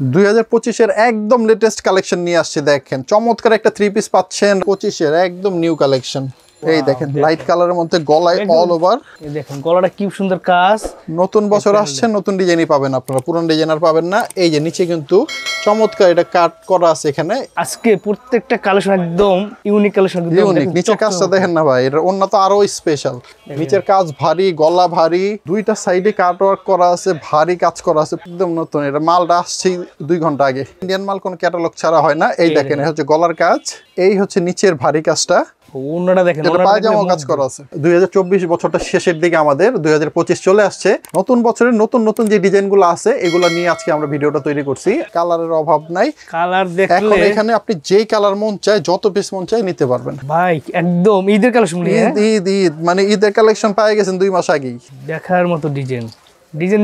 2025 এর একদম latest collection নিয়ে আসছে। দেখেন চমৎকার একটা 3 পিস পাচ্ছেন 25 এর একদম নিউ কালেকশন। এই দেখেন লাইট কালারের মধ্যে গলায় অল ওভার, এই দেখেন গলাটা কি সুন্দর কাজ। নতুন বছর আসছে, নতুন ডিজাইনই পাবেন আপনারা, পুরান ডিজাইন আর পাবেন না। এই যে নিচে কিন্তু চমৎকার এটা কাট করা আছে এখানে। আজকে প্রত্যেকটা কালেকশন একদম ইউনিক কালেকশন, ইউনিক। নিচের কাজটা দেখেন না ভাই, এটা অন্য তো আরো স্পেশাল। নিচের কাজ ভারী, গলা ভারী, দুইটা সাইডে কাট ওয়ার্ক করা আছে, ভারী কাজ করা আছে, একদম নতুন। এটা মালটা আসছে 2 ঘন্টা আগে। ইন্ডিয়ান মাল কোনো ক্যাটালগ ছাড়া হয় না। এই দেখেন এই হচ্ছে গলার কাজ, এই হচ্ছে নিচের ভারী কাজটা। ওনাটা দেখেন, এটা পায়জামা কাজ করা আছে। 2024 বছরটা শেষের দিকে আমাদের, 2025 চলে আসছে। নতুন বছরের নতুন নতুন যে ডিজাইনগুলো আছে এগুলো নিয়ে আজকে আমরা ভিডিওটা তৈরি করছি। কালারের অভাব নাই, কালার দেখলে এখন এখানে আপনি যেই কালার মন চায়, যত পিস মন চায় নিতে পারবেন ভাই। একদম ঈদের কালেকশন, ঈদ মানে ঈদের কালেকশন পাই গেছেন 2 মাস আগেই। দেখার মতো ডিজাইন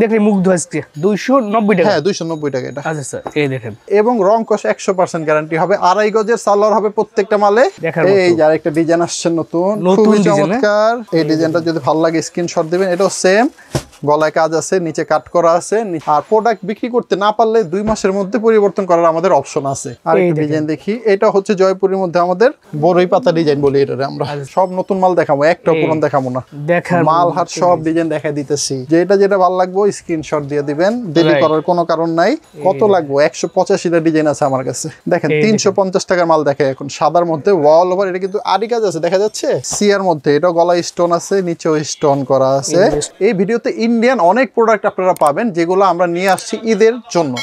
দেখলে মুগ্ধ আজকে। 290 টাকা। হ্যাঁ 290 টাকা এটা। আচ্ছা স্যার, এই দেখেন। এবং রং কষ 100% গ্যারান্টি হবে। 2.5 গজের সালোয়ার হবে প্রত্যেকটা মালে। এই যে আরেকটা ডিজাইন আসছে নতুন, খুবই চমৎকার। এই ডিজাইনটা যদি ভালো লাগে স্ক্রিনশট দিবেন। এটাও সেম গলায় কাজ আছে, নিচে কাট করা আছে। আর প্রোডাক্ট বিক্রি করতে না পারলে 2 মাসের মধ্যে পরিবর্তন করার আমাদের অপশন আছে। আর একটা ডিজাইন দেখি, এটা হচ্ছে জয়পুরের মধ্যে আমাদের বড়ই পাতা ডিজাইন বলি এটারে আমরা। সব নতুন মাল দেখাবো, একটা পুরান দেখাবো না। মাল হাট সব ডিজাইন দেখাই দিতেছি। যেটা ভালো লাগবে স্ক্রিনশট দিয়ে দিবেন, দেরি করার কোনো কারণ নাই। কত লাগবে? 185টা ডিজাইন আছে আমার কাছে। দেখেন 350 টাকার মাল দেখে এখন, সাদার মধ্যে ওয়াল ওভার। এটা কিন্তু আরি কাজ আছে, দেখা যাচ্ছে সিয়ার মধ্যে। এটা গলায় স্টোন আছে, নিচেও স্টোন করা আছে। এই ভিডিওতে ইন্ডিয়ান অনেক প্রোডাক্ট আপনারা পাবেন যেগুলো আমরা নিয়ে আসছি ঈদের জন্য।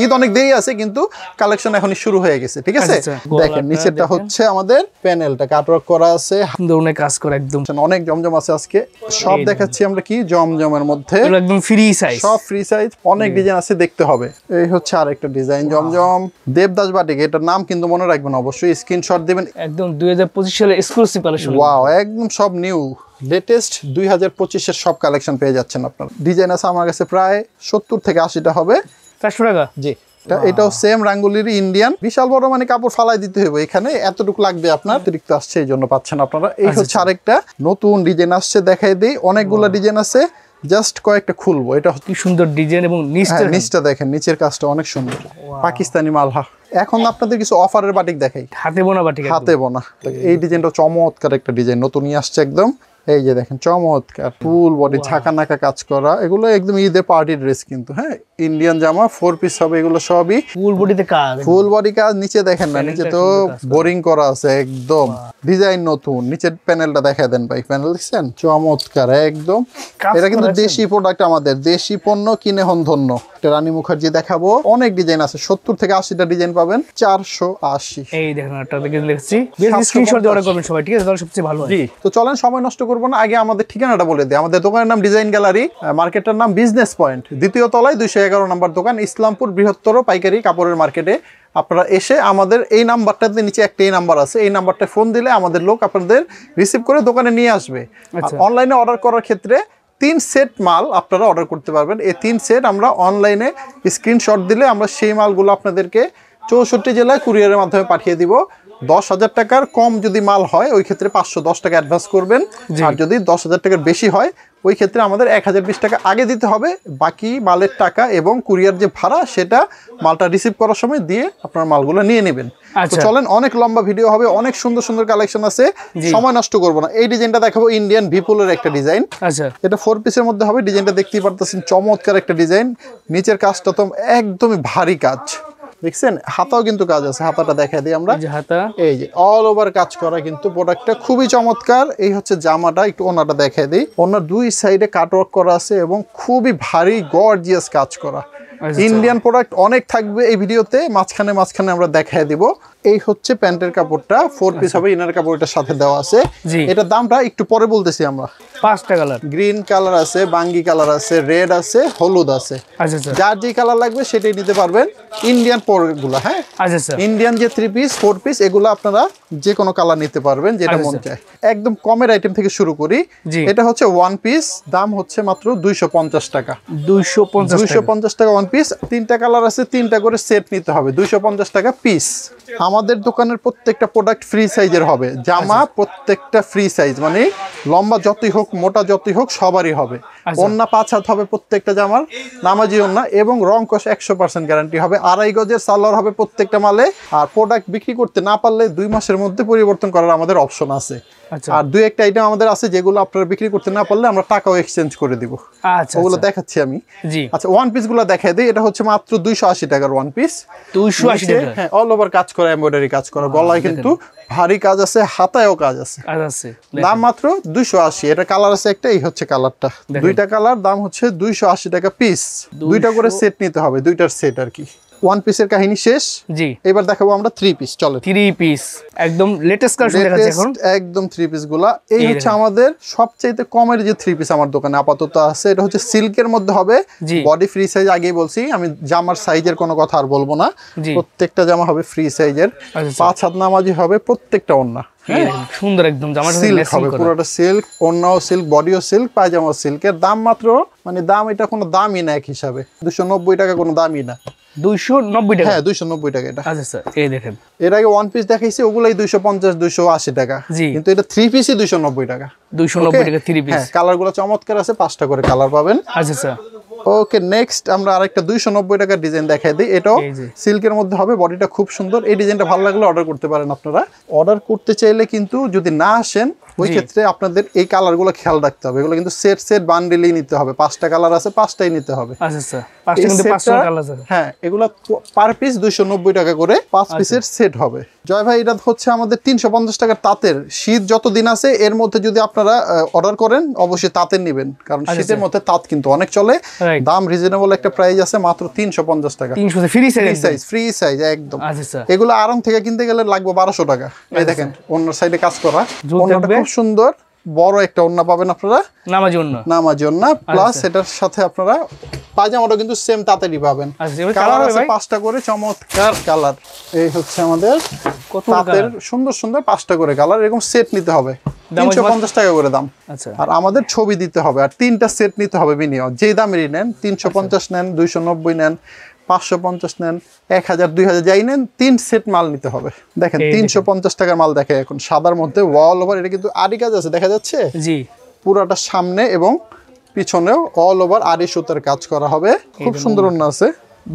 ঈদ অনেক দেরি আছে কিন্তু কালেকশন এখনই শুরু হয়ে গেছে, ঠিক আছে? দেখেন নিচেরটা হচ্ছে আমাদের প্যানেলটা কাটওয়ার্ক করা আছে, সুন্দর কাজ করা, একদম অনেক জমজম আছে। আজকে সব দেখাচ্ছি আমরা কি জমজমের মধ্যে, একদম ফ্রি সাইজ, সব ফ্রি সাইজ। অনেক ডিজাইন আছে, দেখতে হবে। এই হচ্ছে আরেকটা ডিজাইন জমজম দেবদাস বাটিক। এটার নাম কিন্তু মনে রাখবেন, অবশ্যই স্ক্রিনশট দিবেন। একদম 2025 সালের এক্সক্লুসিভ কালেকশন। ওয়াও, একদম সব নিউ লেটেস্ট 2025 এর সব কালেকশন পেয়ে যাচ্ছেন আপনারা। ডিজাইন আছে আমার কাছে প্রায় 70 থেকে 80টা হবে। 400 টাকা। জি, এটাও সেম রাঙ্গুলির ইন্ডিয়ান। বিশাল বড় মানে কাপড় ফালাই দিতে হবে, এখানে এতটুকু লাগবে আপনার। অতিরিক্ত আসছে এই জন্য পাচ্ছেন আপনারা। এই হচ্ছে আরেকটা নতুন ডিজাইন আসছে, দেখাই দেই। অনেকগুলো ডিজাইন আছে, জাস্ট কয়েকটা খুলবো। এটা কি সুন্দর ডিজাইন, এবং নিচটা দেখেন, নিচের কাজটা অনেক সুন্দর, পাকিস্তানি মালহা। এখন আপনাদের কিছু অফারের বাটিক দেখাই, হাতে বোনা বাটিক, হাতে বোনা। এই ডিজাইনটা চমৎকার একটা ডিজাইন, নতুনই আসছে একদম। এই যে দেখেন চমৎকার ফুল বডি ছাকা নাকা কাজ করা। এগুলো একদম ঈদের পার্টি ড্রেস কিন্তু। হ্যাঁ, ইন্ডিয়ান জামা 4 পিস হবে। এগুলো সবই ফুল বডিতে কাজ, ফুল বডি কাজ। নিচে দেখেন না, নিচে তো বোরিং করা আছে একদম, ডিজাইন নতুন। নিচের প্যানেলটা দেখায় দেন ভাই, প্যানেল দেখছেন চমৎকার একদম। এটা কিন্তু দেশি প্রোডাক্ট, আমাদের দেশি পণ্য, কিনে হন ধন্য। রানী মুখার্জি দেখাবো, অনেক ডিজাইন আছে, 70 থেকে 80টা ডিজাইন পাবেন। 480। এই দেখেন একটা দেখছি, স্ক্রিনশট দিয়ে অর্ডার করবেন সবাই, ঠিক আছে? তাহলে সবচেয়ে ভালো হয়। জি, তো চলেন সময় নষ্ট করবো না, আগে আমাদের ঠিকানাটা বলে দিই। আমাদের দোকানের নাম ডিজাইন গ্যালারি, মার্কেটের নাম বিজনেস পয়েন্ট, 2য় তলায় 211 নম্বর দোকান, ইসলামপুর বৃহত্তর পাইকারি কাপড়ের মার্কেটে। আপনারা এসে আমাদের এই নাম্বারটাতে, নিচে একটা এই নাম্বার আছে, এই নাম্বারটা ফোন দিলে আমাদের লোক আপনাদের রিসিভ করে দোকানে নিয়ে আসবে। অনলাইনে অর্ডার করার ক্ষেত্রে 3 সেট মাল আপনারা অর্ডার করতে পারবেন। এই 3 সেট আমরা অনলাইনে স্ক্রিনশট দিলে আমরা সেই মালগুলো আপনাদেরকে 64 জেলায় কুরিয়ারের মাধ্যমে পাঠিয়ে দিব। 10,000 টাকার কম যদি মাল হয় ওই ক্ষেত্রে 510 টাকা অ্যাডভান্স করবেন। আর যদি 10,000 টাকার বেশি হয় ওই ক্ষেত্রে আমাদের 1020 টাকা আগে দিতে হবে। বাকি মালের টাকা এবং কুরিয়ার যে ভাড়া সেটা মালটা রিসিভ করার সময় দিয়ে আপনার মালগুলো নিয়ে নেবেন। তো চলেন, অনেক লম্বা ভিডিও হবে, অনেক সুন্দর সুন্দর কালেকশন আছে, সময় নষ্ট করবো না। এই ডিজাইনটা দেখাবো, ইন্ডিয়ান বিপুলের একটা ডিজাইন। আচ্ছা, এটা 4 পিসের মধ্যে হবে। ডিজাইনটা দেখতেই পারতেছেন, চমৎকার একটা ডিজাইন। নিচের কাজটা তো একদমই ভারী কাজ, দেখছেন? হাতাও কিন্তু কাজ আছে, হাতাটা দেখাই দিই আমরা। এই যে অল ওভার কাজ করা, কিন্তু প্রোডাক্টটা খুবই চমৎকার। এই হচ্ছে জামাটা, একটু ওনাটা দেখাই দিই। ওনার 2 সাইডে কাটওয়ার্ক করা আছে এবং খুবই ভারী গর্জিয়াস কাজ করা। ইন্ডিয়ান প্রোডাক্ট অনেক থাকবে এই ভিডিওতে, মাঝখানে আমরা দেখাই দিব। এই হচ্ছে প্যান্টের কাপড়টা, 4 পিস হবে, ইনার কাপড়টার সাথে দেওয়া আছে। এটা দামটা একটু পরে বলতেছি আমরা। 5টা কালার, গ্রিন কালার আছে, বাঙ্গি কালার আছে, রেড আছে, হলুদ আছে। যার যে কালার লাগবে সেটাই নিতে পারবেন। ইন্ডিয়ান পরগুলো, হ্যাঁ ইন্ডিয়ান যে 3 পিস 4 পিস এগুলো আপনারা যে কোনো কালার নিতে পারবেন, যেটা মন চায়। একদম কমের আইটেম থেকে শুরু করি। এটা হচ্ছে 1 পিস, দাম হচ্ছে মাত্র 250 টাকা। 250 টাকা 1 পিস। 3টা কালার আছে, 3টা করে সেট নিতে হবে, 250 টাকা পিস। আমাদের দোকানের প্রত্যেকটা প্রোডাক্ট ফ্রি সাইজের হবে, জামা প্রত্যেকটা ফ্রি সাইজ, মানে লম্বা যতই হোক মোটা যতই হোক সবারই হবে। ওন্না 5 হাত হবে প্রত্যেকটা জামার, নামাজি ওন্না, এবং রং কষ 100% গ্যারান্টি হবে। 2.5 গজের সালোয়ার হবে প্রত্যেকটা মালে। আর প্রোডাক্ট বিক্রি করতে না পারলে 2 মাসের মধ্যে পরিবর্তন করার আমাদের অপশন আছে। আর 2-1টা আইটেম আমাদের আছে যেগুলো আপনারা বিক্রি করতে না পারলে আমরা টাকাও এক্সচেঞ্জ করে দিব। ওগুলো দেখাচ্ছি আমি। আচ্ছা, ওয়ান পিস গুলো দেখাই দিই। এটা হচ্ছে মাত্র 280 টাকার ওয়ান পিস। 280 টাকা? হ্যাঁ, অল ওভার কাজ করা, এমব্রয়ডারি কাজ করা, গলায় কিন্তু ভারী কাজ আছে, হাতায়ও কাজ আছে। দাম মাত্র 280। এটা কালার আছে একটা, এই হচ্ছে কালারটা। 2টা কালার, দাম হচ্ছে 280 টাকা পিস। 2টা করে সেট নিতে হবে, 2টার সেট আর কি। ওয়ান পিসের কাহিনী শেষ। জি, এবার দেখাবো আমরা 3 পিস। চলে 3 পিস, একদম লেটেস্ট কালেকশন দেখাচ্ছি এখন, একদম 3 পিস গুলা। এই হচ্ছে আমাদের সবচেয়ে কমের যে 3 পিস আমার দোকানে আপাতত আছে। এটা হচ্ছে সিল্কের মধ্যে হবে, বডি ফ্রি সাইজ। আগেই বলছি আমি, জামার সাইজের কোনো কথা আর বলবো না। প্রত্যেকটা জামা হবে ফ্রি সাইজের, 5 হাত নামাজি হবে প্রত্যেকটা ওন্না। সুন্দর একদম জামার সিল্ক হবে, পুরোটা সিল্ক, ওন্নাও সিল্ক, বডিও সিল্ক, পায়জামাও সিল্কের। দাম মাত্র, মানে দাম এটা কোনো দামই না এক হিসাবে, 290 টাকা কোনো দামই না। 290 টাকা? হ্যাঁ, 290 টাকা এটা। আচ্ছা স্যার, এই দেখেন, এর আগে ওয়ান পিস দেখাইছি, ওগুলাই 250 280 টাকা, কিন্তু এটা 3 পিসই 290 টাকা। 290 টাকা 3 পিস। হ্যাঁ, কালারগুলো চমৎকার আছে, 5টা করে কালার পাবেন। আচ্ছা স্যার, ওকে। নেক্সট আমরা আরেকটা 290 টাকার ডিজাইন দেখাই দিই। এটাও সিল্কের মধ্যে হবে, বডিটা খুব সুন্দর। এই ডিজাইনটা ভালো লাগলে অর্ডার করতে পারেন আপনারা। অর্ডার করতে চাইলে কিন্তু যদি না আসেন, ওই ক্ষেত্রে আপনাদের এই কালারগুলো খেয়াল রাখতে হবে। এগুলো কিন্তু সেট সেট বান্ডেলই নিতে হবে, 5টা কালার আছে, 5টাই নিতে হবে। আচ্ছা স্যার, 5টা কিন্তু 5টা কালার আছে। হ্যাঁ, এগুলো পার পিস 290 টাকা করে 5 পিসের সেট হবে। জয় ভাই, এটা হচ্ছে আমাদের 350 টাকার তাঁতের। শীত যতদিন আছে এর মধ্যে যদি আপনারা অর্ডার করেন, অবশ্যই তাঁতের নেবেন, কারণ শীতের মধ্যে তাঁত কিন্তু অনেক চলে। দাম রিজনেবল একটা প্রাইস আছে, মাত্র 350 টাকা। 300 ফ্রি সাইজ, ফ্রি সাইজ একদম। এগুলো আরাম থেকে কিনতে গেলে লাগবে 1200 টাকা। এই দেখেন, অন্য সাইডে কাজ করা, ওন্নাটা খুব সুন্দর, বড় একটা ওন্না পাবেন আপনারা, নামাজি ওন্না। নামাজি ওন্না প্লাস এটার সাথে আপনারা পায়জামাটা কিন্তু সেম তাঁতেরই পাবেন। কালার আছে 5টা করে, চমৎকার কালার। এই হচ্ছে আমাদের তাঁতের সুন্দর সুন্দর 5টা করে কালার, এরকম সেট নিতে হবে, 350 টাকা করে দাম। আর আমাদের ছবি দিতে হবে, আর 3টা সেট নিতে হবে মিনিমাম। যেই দামেরই নেন, 350 নেন, 290 নেন, 550 নেন, 1000 2000 যাই নেন, 3 সেট মাল নিতে হবে। দেখেন 350 টাকার মাল দেখে এখন, সাদার মধ্যে অল ওভার। এটা কিন্তু আরি কাজ আছে, দেখা যাচ্ছে? জি, পুরাটা সামনে এবং পিছনেও অল ওভার আরি সুতার কাজ করা হবে। খুব সুন্দর ওন্না আছে,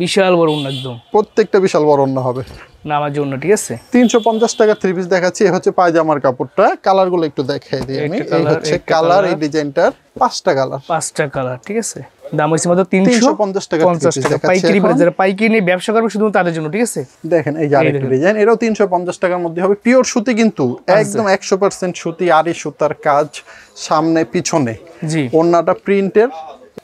বিশাল বড় ওন্না, একদম প্রত্যেকটা বিশাল বড় ওন্না হবে নামাজি ওন্না। ঠিক আছে, 350 টাকা 3 পিস দেখাচ্ছি। এই হচ্ছে পায়জামার কাপড়টা, কালারগুলো একটু দেখাই দিই আমি। এই হচ্ছে কালার, এই ডিজাইনটার 5টা কালার, 5টা কালার। ঠিক আছে, দাম হচ্ছে মাত্র 350 টাকা। পাইকারি বাজারে পাইকারি নিয়ে ব্যবসা করবে শুধু তাদের জন্য। ঠিক আছে, দেখেন এই যে আরেকটা ডিজাইন, এটাও 350 টাকার মধ্যে হবে। পিওর সুতি কিন্তু, একদম 100% সুতি, আরি সুতার কাজ সামনে পিছনে। জি, ওন্নাটা প্রিন্টের,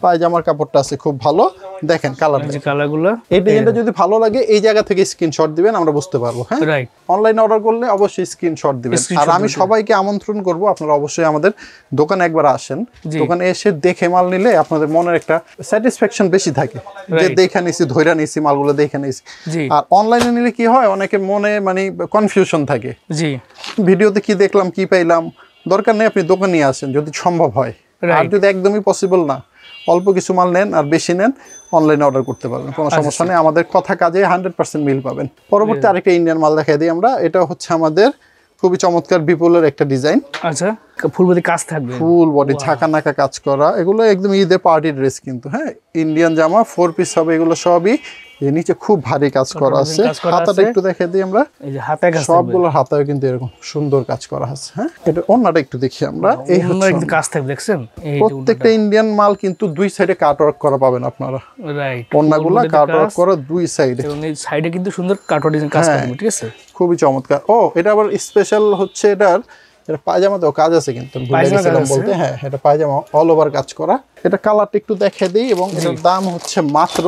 পায়জামার কাপড়টা আছে খুব ভালো। দেখেন কালারগুলো, এই ডিজাইনটা যদি ভালো লাগে এই জায়গা থেকে স্ক্রিনশট দিবেন, আমরা বুঝতে পারবো। হ্যাঁ, অনলাইনে অর্ডার করলে অবশ্যই স্ক্রিনশট দিবেন। আর আমি সবাইকে আমন্ত্রণ করব, আপনারা অবশ্যই আমাদের দোকানে একবার আসেন। দোকানে এসে দেখে মাল নিলে আপনাদের মনের একটা স্যাটিসফ্যাকশন বেশি থাকে, যে দেখে নিছি, ধইরা নিছি, মালগুলো দেখে নিছি। আর অনলাইনে নিলে কি হয়, অনেকের মনে মানে কনফিউশন থাকে। জি, ভিডিওতে কি দেখলাম, কি পাইলাম। দরকার নেই, আপনি দোকানে নিয়ে আসেন যদি সম্ভব হয়। আর যদি একদমই পসিবল না, অল্প কিছু মাল নেন আর বেশি নেন, অনলাইনে অর্ডার করতে পারবেন, কোনো সমস্যা নেই। আমাদের কথা কাজে 100% মিল পাবেন। পরবর্তী আরেকটা ইন্ডিয়ান মাল দেখাই দিই আমরা। এটা হচ্ছে আমাদের খুবই চমৎকার বিপুলের একটা ডিজাইন। আচ্ছা, ফুল বডি কাজ থাকবে, ফুল বডি ঝাঁকা নাকা কাজ করা। এগুলো একদম ঈদের পার্টি ড্রেস কিন্তু। হ্যাঁ, ইন্ডিয়ান জামা 4 পিস হবে, এগুলো সবই। নিচে খুব ভারী কাজ করা আছে। হাতাটা একটু দেখাই দিই আমরা। এই যে হাতে কাজ, সবগুলো হাতায় কিন্তু এরকম সুন্দর কাজ করা আছে। হ্যাঁ, এটা ওন্নাটা একটু দেখি আমরা। এই হচ্ছে একটু কাজ থাকবে, দেখছেন? প্রত্যেকটা ইন্ডিয়ান মাল কিন্তু 2 সাইডে কাট ওয়ার্ক করা পাবেন আপনারা। রাইট, ওন্নাগুলো কাট ওয়ার্ক করা 2 সাইডে, এবং এই সাইডে কিন্তু সুন্দর কাট ওয়ার্ক ডিজাইন কাজ থাকবে। ঠিক আছে, খুবই চমৎকার। ও, এটা আবার স্পেশাল হচ্ছে, এটা পায়জামাতেও কাজ আছে কিন্তু, ভুলে গেছিলাম বলতে। হ্যাঁ, এটা পায়জামা অল ওভার কাজ করা। এটা কালারটা একটু দেখাই দিই, এবং এটার দাম হচ্ছে মাত্র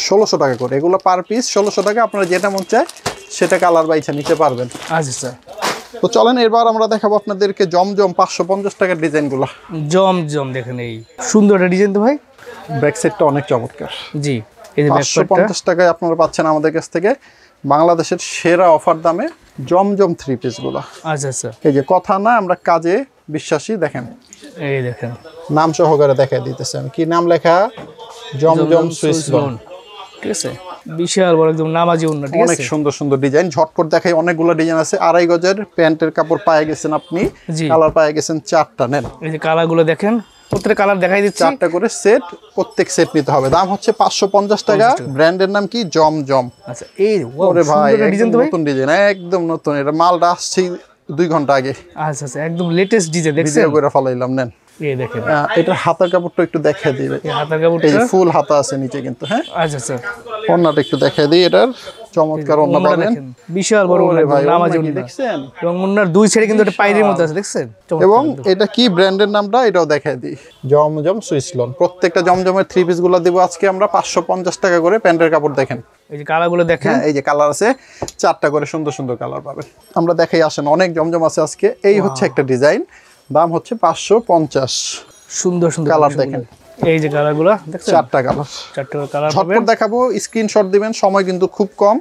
1600 টাকা করে। এগুলো পার পিস 1600 টাকা। আপনারা যেটা মন চায় সেটা কালার বাইছা নিতে পারবেন। আচ্ছা স্যার, তো চলেন এবার আমরা দেখাবো আপনাদেরকে জমজম 550 টাকার ডিজাইনগুলো। জমজম দেখেন, এই সুন্দর একটা ডিজাইন তো ভাই। ব্যাক সাইডটা অনেক চমৎকার। জি, এই যে 550 টাকায় আপনারা পাচ্ছেন আমাদের কাছ থেকে বাংলাদেশের সেরা অফার দামে জমজম 3 পিস গুলো। আচ্ছা আচ্ছা, এই যে কথা না, আমরা কাজে বিশ্বাসী। দেখেন, এই দেখেন নাম সহকারে দেখাই দিতেছে আমি, কি নাম লেখা, জমজম সুইস লোন। ঠিক আছে, বিশাল বড় একদম নামাজি ওন্না, ঠিক আছে? অনেক সুন্দর সুন্দর ডিজাইন, ঝটপট দেখাই, অনেকগুলো ডিজাইন আছে। 2.5 গজের প্যান্টের কাপড় পেয়ে গেছেন আপনি, কালার পেয়ে গেছেন 4টা। নেন এই যে কালারগুলো দেখেন, প্রত্যেকটা কালার দেখাই দিচ্ছি, 4টা করে সেট, প্রত্যেক সেট নিতে হবে। দাম হচ্ছে 550 টাকা। ব্র্যান্ডের নাম কি? জমজম। আচ্ছা এই ওরে ভাই, ডিজাইন তো নতুন ডিজাইন, একদম নতুন। এটা মালটা আসছে 2 ঘন্টা আগে। আচ্ছা আচ্ছা, একদম লেটেস্ট ডিজাইন, দেখছেন? ভিডিও করে ফলাইলাম। নেন এই দেখেন, এটা হাতার কাপড়টা একটু দেখাই দিবে। এই হাতার কাপড়টা, এই যে ফুল হাতা আছে নিচে কিন্তু। হ্যাঁ আচ্ছা আচ্ছা, ওন্নাটা একটু দেখাই দিই। এটার চমৎকার ওন্না ওন্নাটা পাবেন, দেখেন, বিশাল বড় ওন্না, ভাই নামাজি ওন্না কি ওন্না দেখছেন? এবং ওন্নার দুই সাইডে কিন্তু একটা পাইরের মতো আছে, দেখছেন? এবং এটা কি ব্র্যান্ডের নামটা এটাও দেখাই দিই, জমজম সুইসলন। প্রত্যেকটা জমজমের 3 পিস গুলো দিব আজকে আমরা 550 টাকা করে। প্যান্টের কাপড় দেখেন, এই যে কালারগুলো দেখেন, এই যে কালার আছে 4টা করে, সুন্দর সুন্দর কালার পাবেন। আমরা দেখাই, আসেন, অনেক জমজম আছে আজকে। এই হচ্ছে একটা ডিজাইন, দাম হচ্ছে 550। সুন্দর সুন্দর কালার দেখেন, এই যে কালারগুলো দেখছেন, 4টা কালার। 4টা কালার পাবেন। ঝটপট দেখাবো, স্ক্রিনশট দিবেন, সময় কিন্তু খুব কম,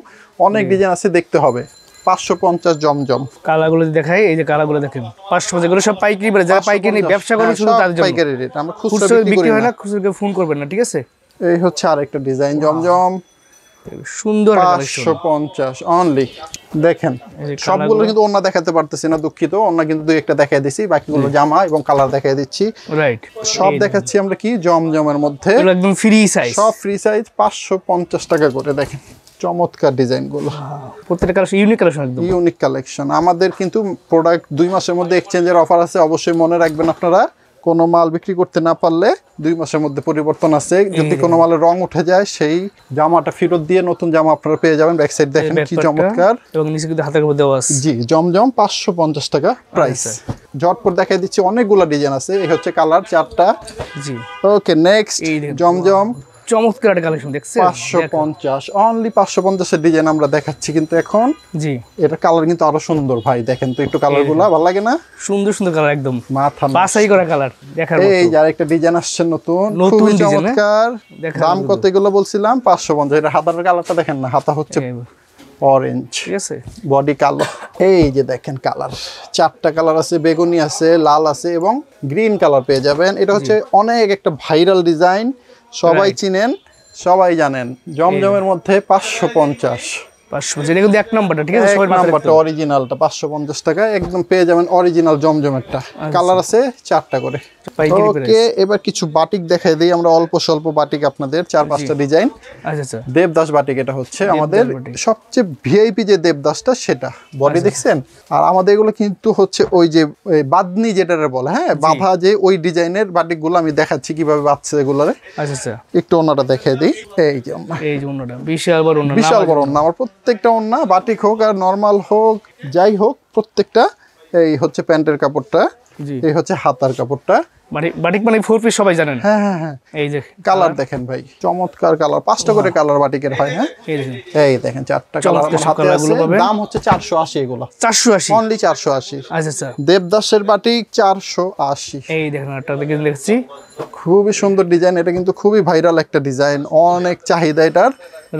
অনেক ডিজাইন আছে, দেখতে হবে। 550 জমজম। কালারগুলো দেখাই, এই যে কালারগুলো দেখেন, 550, এগুলো সব পাইকারি রেট। যারা পাইকারি ব্যবসা করে শুধু তাদের জন্য পাইকারি রেট, আমরা খুচরা খুচরা বিক্রি বিক্রি করি হয় না। না, খুচরাকে ফোন করবেন না, ঠিক আছে? এই হচ্ছে আরেকটা ডিজাইন, জমজম, সুন্দর কালেকশন, 550 অনলি। দেখেন এই যে সবগুলো কিন্তু ওন্না দেখাতে পারতেছি না, দুঃখিত। ওন্না কিন্তু 2-1টা দেখাই দিছি, বাকিগুলো জামা এবং কালার দেখাই দিচ্ছি। রাইট, সব দেখাচ্ছি আমরা কি জমজমের মধ্যে, এগুলো একদম ফ্রি সাইজ, সব ফ্রি সাইজ, 550 টাকা করে। দেখেন চমৎকার ডিজাইন গুলো, প্রত্যেকটা কালেকশন ইউনিক কালেকশন, একদম ইউনিক কালেকশন। আমাদের কিন্তু প্রোডাক্ট 2 মাসের মধ্যে এক্সচেঞ্জের অফার আছে, অবশ্যই মনে রাখবেন আপনারা। কোনো মাল বিক্রি করতে না পারলে 2 মাসের মধ্যে পরিবর্তন আছে। যদি কোনো মালের রং উঠে যায়, সেই জামাটা ফেরত দিয়ে নতুন জামা আপনারা পেয়ে যাবেন। ব্যাক সাইড দেখেন কি চমৎকার, এবং নিচে কিন্তু হাতের কাপড় দেওয়া আছে। জি জমজম 550 টাকা প্রাইস। ঝটপট দেখাই দিচ্ছি, অনেকগুলো ডিজাইন আছে। এই হচ্ছে কালার 4টা। জি ওকে, নেক্সট জমজম চমৎকার একটা কালেকশন, দেখছেন? 550 অনলি, 550 এর ডিজাইন আমরা দেখাচ্ছি কিন্তু এখন। জি এটা কালার কিন্তু আরো সুন্দর ভাই, দেখেন তো একটু কালারগুলো ভালো লাগে না? সুন্দর সুন্দর কালার, একদম মাথা বাছাই করা কালার দেখার মতো। এই যে আরেকটা ডিজাইন আসছে নতুন, নতুন খুবই ডিজাইন, চমৎকার। দাম কত এগুলো বলছিলাম? 550। এটা হাতার কালারটা দেখেন না, হাতা হচ্ছে অরেঞ্জ, ঠিক আছে, বডি কালো। এই যে দেখেন কালার, 4টা কালার আছে, বেগুনি আছে, লাল আছে এবং গ্রিন কালার পেয়ে যাবেন। এটা হচ্ছে অনেক একটা ভাইরাল ডিজাইন, সবাই চিনেন, সবাই জানেন। জমজমের মধ্যে 550, 500, যেটা কিন্তু 1 নম্বরটা, ঠিক আছে? সবার মাথায় নাম্বারটা অরিজিনালটা 550 টাকা একদম পেয়ে যাবেন, অরিজিনাল জমজমেরটা। কালার আছে 4টা করে। পাইকারি ওকে, প্রাইস। এবার কিছু বাটিক দেখাই দিই আমরা, অল্প স্বল্প বাটিক আপনাদের, 4-5টা ডিজাইন। আচ্ছা আচ্ছা, দেবদাস বাটিক, এটা হচ্ছে আমাদের সবচেয়ে ভিআইপি যে দেবদাসটা, সেটা বডি দেখছেন। আর আমাদের এগুলো কিন্তু হচ্ছে ওই যে বাদনি যেটারে বলে, হ্যাঁ বাঁধা, যে ওই ডিজাইনের বাটিকগুলো আমি দেখাচ্ছি কিভাবে বাঁধছে এগুলোরে। আচ্ছা আচ্ছা, একটু ওনাটা দেখাই দিই। এই যে ওন্না, এই যে ওন্নাটা বিশাল বড় ওন্না, বিশাল বড় ওন্না। আমার প্রত্যেকটা ওন্না, বাটিক হোক আর নরমাল হোক, যাই হোক, প্রত্যেকটা। এই হচ্ছে প্যান্টের কাপড়টা, জি এই হচ্ছে হাতার কাপড়টা। বাটিক মানে 4 পিস, সবাই জানেন। হ্যাঁ হ্যাঁ হ্যাঁ, এই যে কালার দেখেন ভাই, চমৎকার কালার, 5টা করে কালার বাটিকের হয়। হ্যাঁ এই দেখেন, এই দেখেন 4টা কালার হাতে আছে। দাম হচ্ছে 480, এগুলো 480 অনলি 480। আচ্ছা আচ্ছা, দেবদাসের বাটিক 480। এই দেখেন একটা দেখে দেখছি, খুবই সুন্দর ডিজাইন, এটা কিন্তু খুবই ভাইরাল একটা ডিজাইন, অনেক চাহিদা এটার।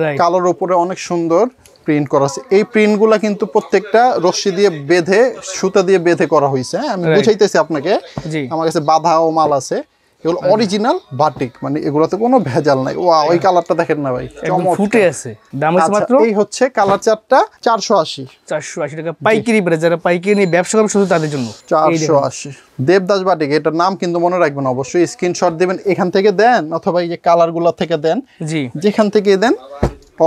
রাইট, কালোর উপরে অনেক সুন্দর প্রিন্ট করা আছে। এই প্রিন্টগুলা কিন্তু প্রত্যেকটা রশ্মি দিয়ে বেঁধে, সুতা দিয়ে বেঁধে করা হয়েছে। হ্যাঁ, আমি বুঝাইতেছি আপনাকে। জি আমার কাছে বাঁধাও মাল আছে, এগুলো অরিজিনাল বাটিক, মানে এগুলোতে কোনো ভেজাল নাই। ওয়াও, ওই কালারটা দেখেন না ভাই, একদম ফুটে আছে। দাম হচ্ছে আচ্ছা, মাত্র এই হচ্ছে কালার 4টা 480, 480 টাকা পাইকারি প্রাইস। যারা পাইকারি নিয়ে ব্যবসা করবে শুধু তাদের জন্য। 480 দেবদাস বাটিক। এটার নাম কিন্তু মনে রাখবেন, অবশ্যই স্ক্রিনশট দিবেন, এখান থেকে দেন অথবা এই যে কালারগুলো থেকে দেন, জি যেখান থেকে দেন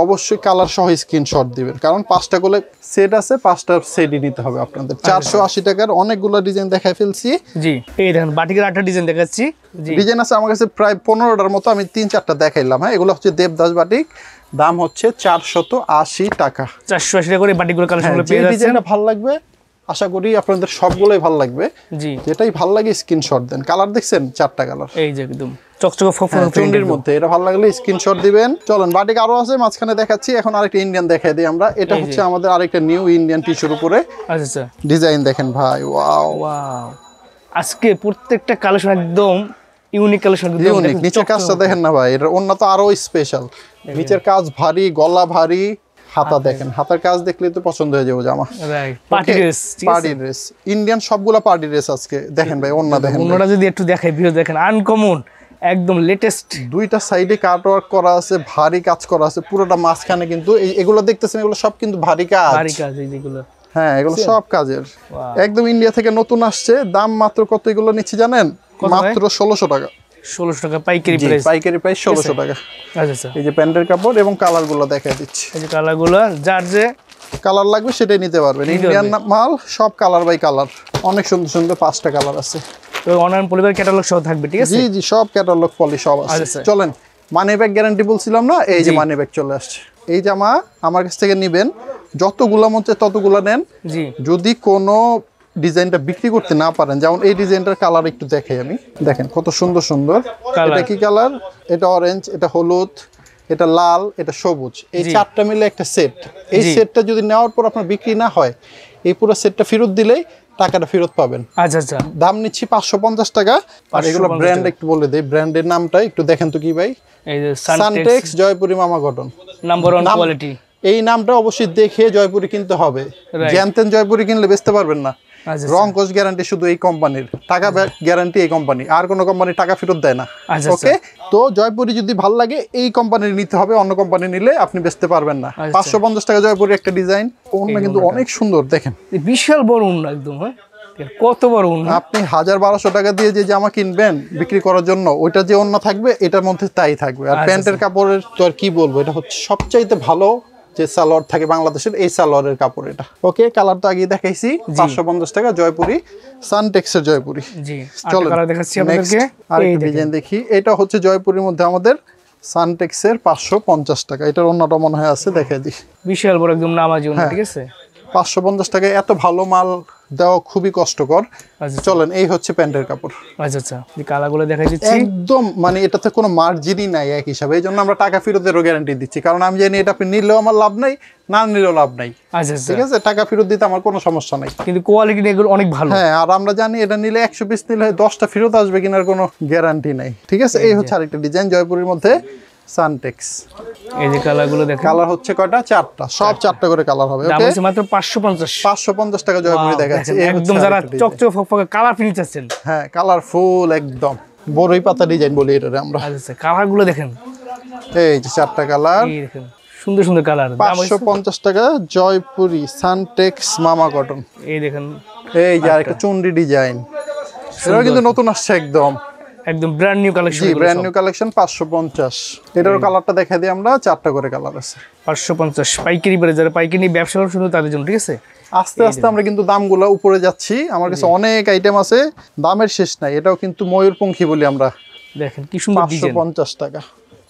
অবশ্যই কালার সহ স্ক্রিনশট দিবেন, কারণ 5টা করে সেট আছে, 5টা সেটই নিতে হবে আপনাদের। 480 টাকার অনেকগুলো ডিজাইন দেখাই ফেলছি। জি, এই দেখেন বাটিকের 8টা ডিজাইন দেখাচ্ছি। জি, ডিজাইন আছে আমার কাছে প্রায় 15টার মতো, আমি 3-4টা দেখাইলাম। হ্যাঁ, এগুলো হচ্ছে দেবদাস বাটিক, দাম হচ্ছে 480 টাকা। 480 টাকা করে বাটিকগুলো কালেকশনগুলো পেয়ে যাচ্ছেন। ডিজাইনটা ভালো লাগবে, আশা করি আপনাদের সবগুলোই ভালো লাগবে। জি, যেটাই ভালো লাগে স্ক্রিনশট দেন। কালার দেখছেন 4টা কালার, এই যে একদম চকচকে ফফফর চুন্ডির মধ্যে। এটা ভালো লাগলে স্ক্রিনশট দিবেন। চলেন, বাটিক আরো আছে, মাঝখানে দেখাচ্ছি। এখন আরেকটা ইন্ডিয়ান দেখাই দিই আমরা। এটা হচ্ছে আমাদের আরেকটা নিউ ইন্ডিয়ান টিস্যুর উপরে আচ্ছা আচ্ছা, ডিজাইন দেখেন ভাই, ওয়াও ওয়াও। আজকে প্রত্যেকটা কালেকশন একদম ইউনিক কালেকশন, ইউনিক। নিচের কাজটা দেখেন না ভাই, এটা অন্য তো আরো স্পেশাল। নিচের কাজ ভারী, গলা ভারী, হাতা দেখেন, হাতার কাজ দেখলে তো পছন্দ হয়ে যাবে জামা। রাইট, পার্টি ড্রেস, ঠিক আছে, পার্টি ড্রেস ইন্ডিয়ান সবগুলা পার্টি ড্রেস আজকে। দেখেন ভাই, অন্য দেখেন, অন্যরা যদি একটু দেখাই, ভিউ দেখেন, আনকমন একদম লেটেস্ট। দুইটা সাইডে কাট ওয়ার্ক করা আছে, ভারী কাজ করা আছে পুরোটা মাঝখানে, কিন্তু এগুলো দেখতেছেন এগুলো সব কিন্তু ভারী কাজ। ভারী কাজ এই যেগুলো, হ্যাঁ এগুলো সব কাজের, একদম ইন্ডিয়া থেকে নতুন আসছে। দাম মাত্র কত এগুলো নিচ্ছি জানেন? মাত্র 1600 টাকা। 1600 টাকা পাইকারি প্রাইস। পাইকারি প্রাইস 1600 টাকা। আচ্ছা আচ্ছা, এই যে প্যান্টের কাপড় এবং কালারগুলো দেখাই দিচ্ছি। এই যে কালারগুলো যার যে কালার লাগবে সেটাই নিতে পারবেন, ইন্ডিয়ান মাল, সব কালার বাই কালার, অনেক সুন্দর সুন্দর 5টা কালার আছে। তো অনলাইন পলিবার ক্যাটালগ সহ থাকবে, ঠিক আছে? জি জি, সব ক্যাটালগ পলি সব আছে। আচ্ছা। চলেন, মানি ব্যাগ গ্যারান্টি বলছিলাম না, এই যে মানি ব্যাগ চলে আসছে। এই জামা আমার কাছ থেকে নেবেন, যতগুলা মন চায় ততগুলা নেন। জি, যদি কোনো ডিজাইনটা বিক্রি করতে না পারেন, যেমন এই ডিজাইনটার কালার একটু দেখাই আমি, দেখেন কত সুন্দর সুন্দর। এটা কি কালার? এটা অরেঞ্জ, এটা হলুদ, এটা লাল, এটা সবুজ, এই 4টা মিলে একটা সেট। এই সেটটা যদি নেওয়ার পর আপনার বিক্রি না হয়, এই পুরো সেটটা ফেরত দিলেই টাকাটা ফেরত পাবেন। আচ্ছা আচ্ছা, দাম নিচ্ছি 550 টাকা। আর এগুলো ব্র্যান্ড একটু বলে দেই, ব্র্যান্ডের নামটা একটু দেখেন তো কি ভাই? এই যে সানটেক্স জয়পুরি মামা কটন, নাম্বার 1 কোয়ালিটি। এই নামটা অবশ্যই দেখে জয়পুরি কিনতে হবে, জ্যানতেন জয়পুরি কিনলে বেচতে পারবেন না। রং কোচ গ্যারান্টি শুধু এই কোম্পানির, টাকা গ্যারান্টি এই কোম্পানি, আর কোনো কোম্পানি টাকা ফেরত দেয় না। ওকে, তো জয়পুরি যদি ভাল লাগে এই কোম্পানির নিতে হবে, অন্য কোম্পানি নিলে আপনি বেচতে পারবেন না। 550 টাকা জয়পুরি একটা ডিজাইন, ওন্না কিন্তু অনেক সুন্দর, দেখেন বিশাল বড় ওন্না একদম। হ্যাঁ, কত বড় ওন্না! আপনি 1000-1200 টাকা দিয়ে যে জামা কিনবেন বিক্রি করার জন্য, ওইটা যে ওন্না থাকবে এটার মধ্যে তাই থাকবে। আর প্যান্টের কাপড়ের তো আর কি বলবো, এটা হচ্ছে সবচাইতে ভালো যে সালোয়ার থাকে বাংলাদেশের, এই সালোয়ারের কাপড় এটা। ওকে, কালার তো আগে দেখাইছি। 550 টাকা জয়পুরি, সানটেক্সের জয়পুরি। জি, চলো কালার দেখাচ্ছি আপনাদেরকে। আরেকটা ডিজাইন দেখি, এটা হচ্ছে জয়পুরির মধ্যে আমাদের সানটেক্সের 550 টাকা। এটার অন্যটা মনে হয় আছে, দেখাই দিই। বিশাল বড় একদম নামাজি ওন্না, ঠিক আছে? 550 টাকায় এত ভালো মাল দেওয়া খুবই কষ্টকর। চলেন, এই হচ্ছে প্যান্টের কাপড়। আচ্ছা আচ্ছা, এই কালারগুলো দেখাই দিচ্ছি। একদম মানে এটাতে কোনো মার্জিনই নাই এক হিসাবে, এই জন্য আমরা টাকা ফেরতেরও গ্যারান্টি দিচ্ছি, কারণ আমি জানি এটা আপনি নিলেও আমার লাভ নাই, না নিলেও লাভ নাই। আচ্ছা, ঠিক আছে, টাকা ফেরত দিতে আমার কোনো সমস্যা নাই, কিন্তু কোয়ালিটি এগুলো অনেক ভালো। হ্যাঁ, আর আমরা জানি এটা নিলে 100 পিস নিলে 10টা ফেরত আসবে কিনার কোনো গ্যারান্টি নাই। ঠিক আছে, এই হচ্ছে আরেকটা ডিজাইন জয়পুরের মধ্যে সানটেক্স। এই যে কালারগুলো দেখেন, কালার হচ্ছে কয়টা? 4টা, সব 4টা করে কালার হবে। দাম হচ্ছে মাত্র 550 টাকা জয়পুরি দেখাচ্ছে। একদম যারা চকচক ফকফকে কালার ফিনিশ চাচ্ছেন, হ্যাঁ কালারফুল একদম, বড়ই পাতা ডিজাইন বলি এটারে আমরা। আচ্ছা, কালারগুলো দেখেন, এই যে 4টা কালার, এই দেখেন সুন্দর সুন্দর কালার। 550 টাকা জয়পুরি সানটেক্স মামা কটন। এই দেখেন, এই যে আরেকটা চুনরি ডিজাইন, এটা কিন্তু নতুন আসছে একদম ব্র্যান্ড নিউ কালেকশন। জি, ব্র্যান্ড নিউ কালেকশন। 550। এটারও কালারটা দেখাই দিই আমরা, 4টা করে কালার আছে। 550 পাইকারি বাজারে, যারা পাইকারি নিয়ে ব্যবসা করেন শুধু তাদের জন্য, ঠিক আছে? আস্তে আস্তে আমরা কিন্তু দামগুলো উপরে যাচ্ছি, আমার কাছে অনেক আইটেম আছে, দামের শেষ নাই। এটাও কিন্তু ময়ূরপঙ্খী বলি আমরা, দেখেন কি সুন্দর ডিজাইন। 550 টাকা।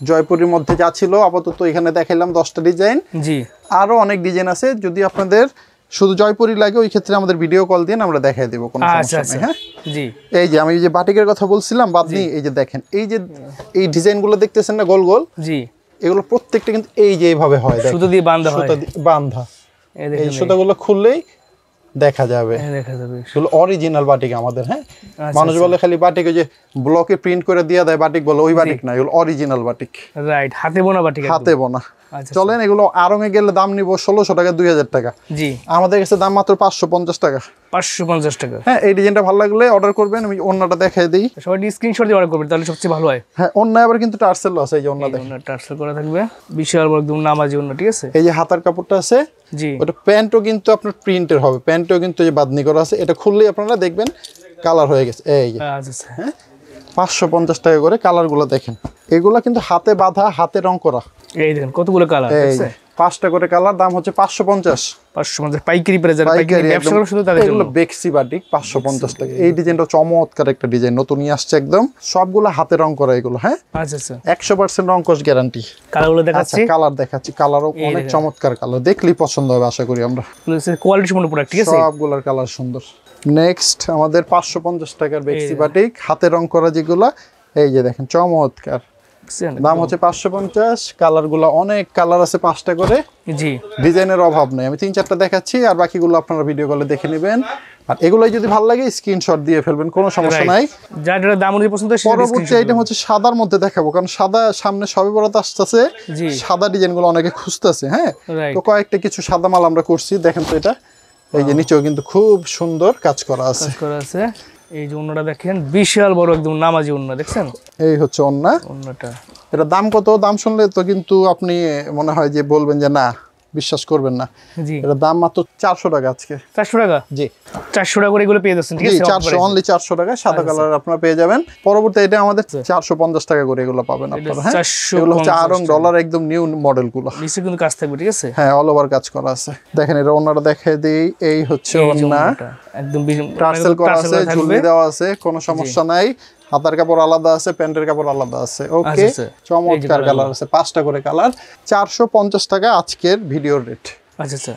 জয়পুরের মধ্যে যা ছিল আপাতত এখানে দেখাইলাম 10টা ডিজাইন, জি আরো অনেক ডিজাইন আছে। যদি আপনাদের শুধু জয়পুরি লাগে, ওই ক্ষেত্রে আমাদের ভিডিও কল দিন, আমরা দেখাই দেবো, কোনো সমস্যা নেই। হ্যাঁ, জি। এই যে আমি যে বাটিকের কথা বলছিলাম বাদনি, এই যে দেখেন, এই যে এই ডিজাইনগুলো দেখতেছেন না গোল গোল, জি, এগুলো প্রত্যেকটা কিন্তু এই যে এইভাবে হয়, সুতো দিয়ে বাঁধা হয়, বাঁধা। এই সুতাগুলো খুললেই দেখা যাবে, এগুলো অরিজিনাল বাটিক আমাদের। হ্যাঁ, মানুষ বলে খালি বাটিক ওই যে ব্লকে প্রিন্ট করে দিয়ে দেয় বাটিক বলে, ওই বাটিক না, এগুলো অরিজিনাল বাটিক, রাইট, হাতে বোনা বাটিক, হাতে বোনা। চলেন, এগুলো আড়ং-এ গেলে দাম নিব 1600 টাকা, 2000 টাকা। জি, আমাদের কাছে দাম মাত্র 550 টাকা। 550 টাকা। হ্যাঁ, এই ডিজাইনটা ভালো লাগলে অর্ডার করবেন, আমি ওন্নাটা দেখাই দিই। সবাই স্ক্রিনশট দিয়ে অর্ডার করবেন, তাহলে সবচেয়ে ভালো হয়। হ্যাঁ, ওন্না আবার কিন্তু টার্সেল আছে, এই যে ওন্না দেখেন, টার্সেল করা থাকবে, বিশাল বড় একদম নামাজি ওন্না, ঠিক আছে? এই যে হাতার কাপড়টা আছে, জি, ওটা প্যান্টও কিন্তু আপনার প্রিন্টের হবে, প্যান্টও কিন্তু এই বাদনি করা আছে। এটা খুললেই আপনারা দেখবেন কালার হয়ে গেছে। এই যে হ্যাঁ, 550 টাকা করে। কালারগুলো দেখেন, এগুলা কিন্তু হাতে বাঁধা, হাতে রং করা। এই দেখেন কতগুলো কালার, 5টা করে কালার, দাম হচ্ছে 550 পাইকারি প্রাইস। পাইকারি ব্যবসা করে শুধু তাদের জন্য। বেক্সি বাটিক 550 টাকা। এই ডিজাইনটা চমৎকার একটা ডিজাইন, নতুনই আসছে একদম, সবগুলো হাতে রং করা এগুলো। হ্যাঁ, আচ্ছা আচ্ছা, 100% রং কোশ গ্যারান্টি। কালারগুলো দেখাচ্ছি, কালার দেখাচ্ছি, কালারও অনেক চমৎকার কালার, দেখলেই পছন্দ হবে আশা করি আমরা। কোয়ালিটি সম্পূর্ণ প্রোডাক্ট, ঠিক আছে? সবগুলোর কালার সুন্দর। নেক্সট আমাদের 550 টাকার বেক্সি বাটিক, হাতে রং করা যেগুলা, এই যে দেখেন চমৎকার, দাম হচ্ছে 550। কালারগুলো অনেক কালার আছে, 5টা করে। জি, ডিজাইনের অভাব নেই, আমি 3-4টা দেখাচ্ছি, আর বাকিগুলো আপনারা ভিডিও কলে দেখে নেবেন। আর এগুলোই যদি ভালো লাগে স্ক্রিনশট দিয়ে ফেলবেন, কোনো সমস্যা নাই। যার দাম অনুযায়ী পছন্দ। পরবর্তী আইটেম হচ্ছে সাদার মধ্যে দেখাবো, কারণ সাদা সামনে সবে বরাত আসতেছে, সাদা ডিজাইনগুলো অনেকে খুঁজতেছে। হ্যাঁ, তো কয়েকটা কিছু সাদা মাল আমরা করছি, দেখেন তো এটা, এই যে নিচেও কিন্তু খুব সুন্দর কাজ করা আছে। এই যে ওন্নাটা দেখেন বিশাল বড় একদম নামাজি ওন্না দেখছেন। এই হচ্ছে ওন্না। ওন্নাটা এটা দাম কত? দাম শুনলে তো কিন্তু আপনি মনে হয় যে বলবেন যে না, বিশ্বাস করবেন না। জি, এটা দাম মাত্র 400 টাকা আজকে। 400 টাকা? জি, 400 টাকা করে এগুলো পেয়ে যাচ্ছেন, ঠিক আছে? 400, অনলি 400 টাকা সাদা কালার আপনারা পেয়ে যাবেন। পরবর্তী এটা আমাদের 450 টাকা করে এগুলো পাবেন আপনারা। হ্যাঁ, এগুলো হচ্ছে আরং ডলার, একদম নিউ মডেল গুলো। নিচে কিন্তু কাজ থাকবে, ঠিক আছে? হ্যাঁ, অল ওভার কাজ করা আছে। দেখেন এটা ওন্নাটা দেখাই দেই। এই হচ্ছে ওন্না, একদম টার্সেল করা আছে, ঝুলনি দেওয়া আছে, কোনো সমস্যা নাই। হাতার কাপড় আলাদা আছে, প্যান্টের কাপড় আলাদা আছে। ওকে, চমৎকার কালার আছে, 5টা করে কালার। 450 টাকা আজকের ভিডিওর রেট। আচ্ছা আচ্ছা,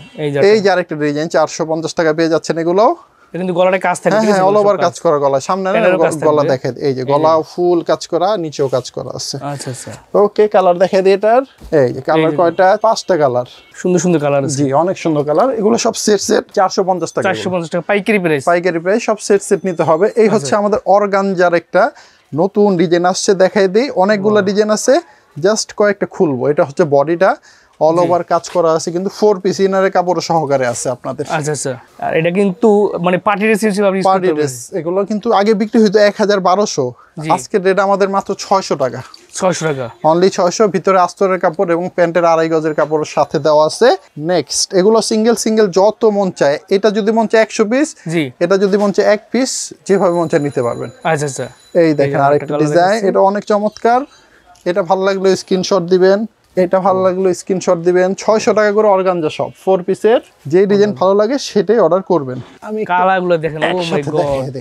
এই যে আরেকটা ডিজাইন 450 টাকা পেয়ে যাচ্ছেন এগুলো। এটা কিন্তু গলাটা কাজ থাকে, ঠিক আছে? অল ওভার কাজ করা গলা, সামনে গলা দেখেন, এই যে গলা ফুল কাজ করা, নিচেও কাজ করা আছে। আচ্ছা আচ্ছা, ওকে, কালার দেখাই দিই এটার। এই যে কালার কয়টা? 5টা কালার, সুন্দর সুন্দর কালার আছে। জি, অনেক সুন্দর কালার। এগুলো সব সেট 450 টাকা। 450 টাকা পাইকারি প্রাইস। পাইকারি প্রাইস, সব সেট নিতে হবে। এই হচ্ছে আমাদের অর্গানজার একটা নতুন ডিজাইন আসছে, দেখাই দিই। অনেকগুলো ডিজাইন আছে, জাস্ট কয়েকটা খুলবো। এটা হচ্ছে বডিটা, অল ওভার কাজ করা আছে, কিন্তু 4 পিস ইনারের কাপড় সহকারে আছে আপনাদের। আচ্ছা আচ্ছা, আর এটা কিন্তু মানে পার্টি ড্রেস হিসেবে আপনি ইউজ করতে পার্টি ড্রেস। এগুলো কিন্তু আগে বিক্রি হইতো 1200, আজকের রেট আমাদের মাত্র 600 টাকা। 600 টাকা, অনলি 600। ভিতরে আস্তরের কাপড় এবং প্যান্টের 2.5 গজের কাপড়ের সাথে দেওয়া আছে। নেক্সট, এগুলো সিঙ্গেল সিঙ্গেল যত মন চায়, এটা যদি মন চায় 100 পিস, জি, এটা যদি মন চায় 1 পিস, যেভাবে মন চায় নিতে পারবেন। আচ্ছা আচ্ছা, এই দেখেন আরেকটা ডিজাইন, এটা অনেক চমৎকার। এটা ভালো লাগলে স্ক্রিনশট দিবেন, এটা ভালো লাগলো স্ক্রিনশট দিবেন। 600 টাকা করে অর্গানজা সব 4 পিসের। যে ডিজাইন ভালো লাগে সেটাই অর্ডার করবেন। আমি কালারগুলো দেখেন, ও মাই গড,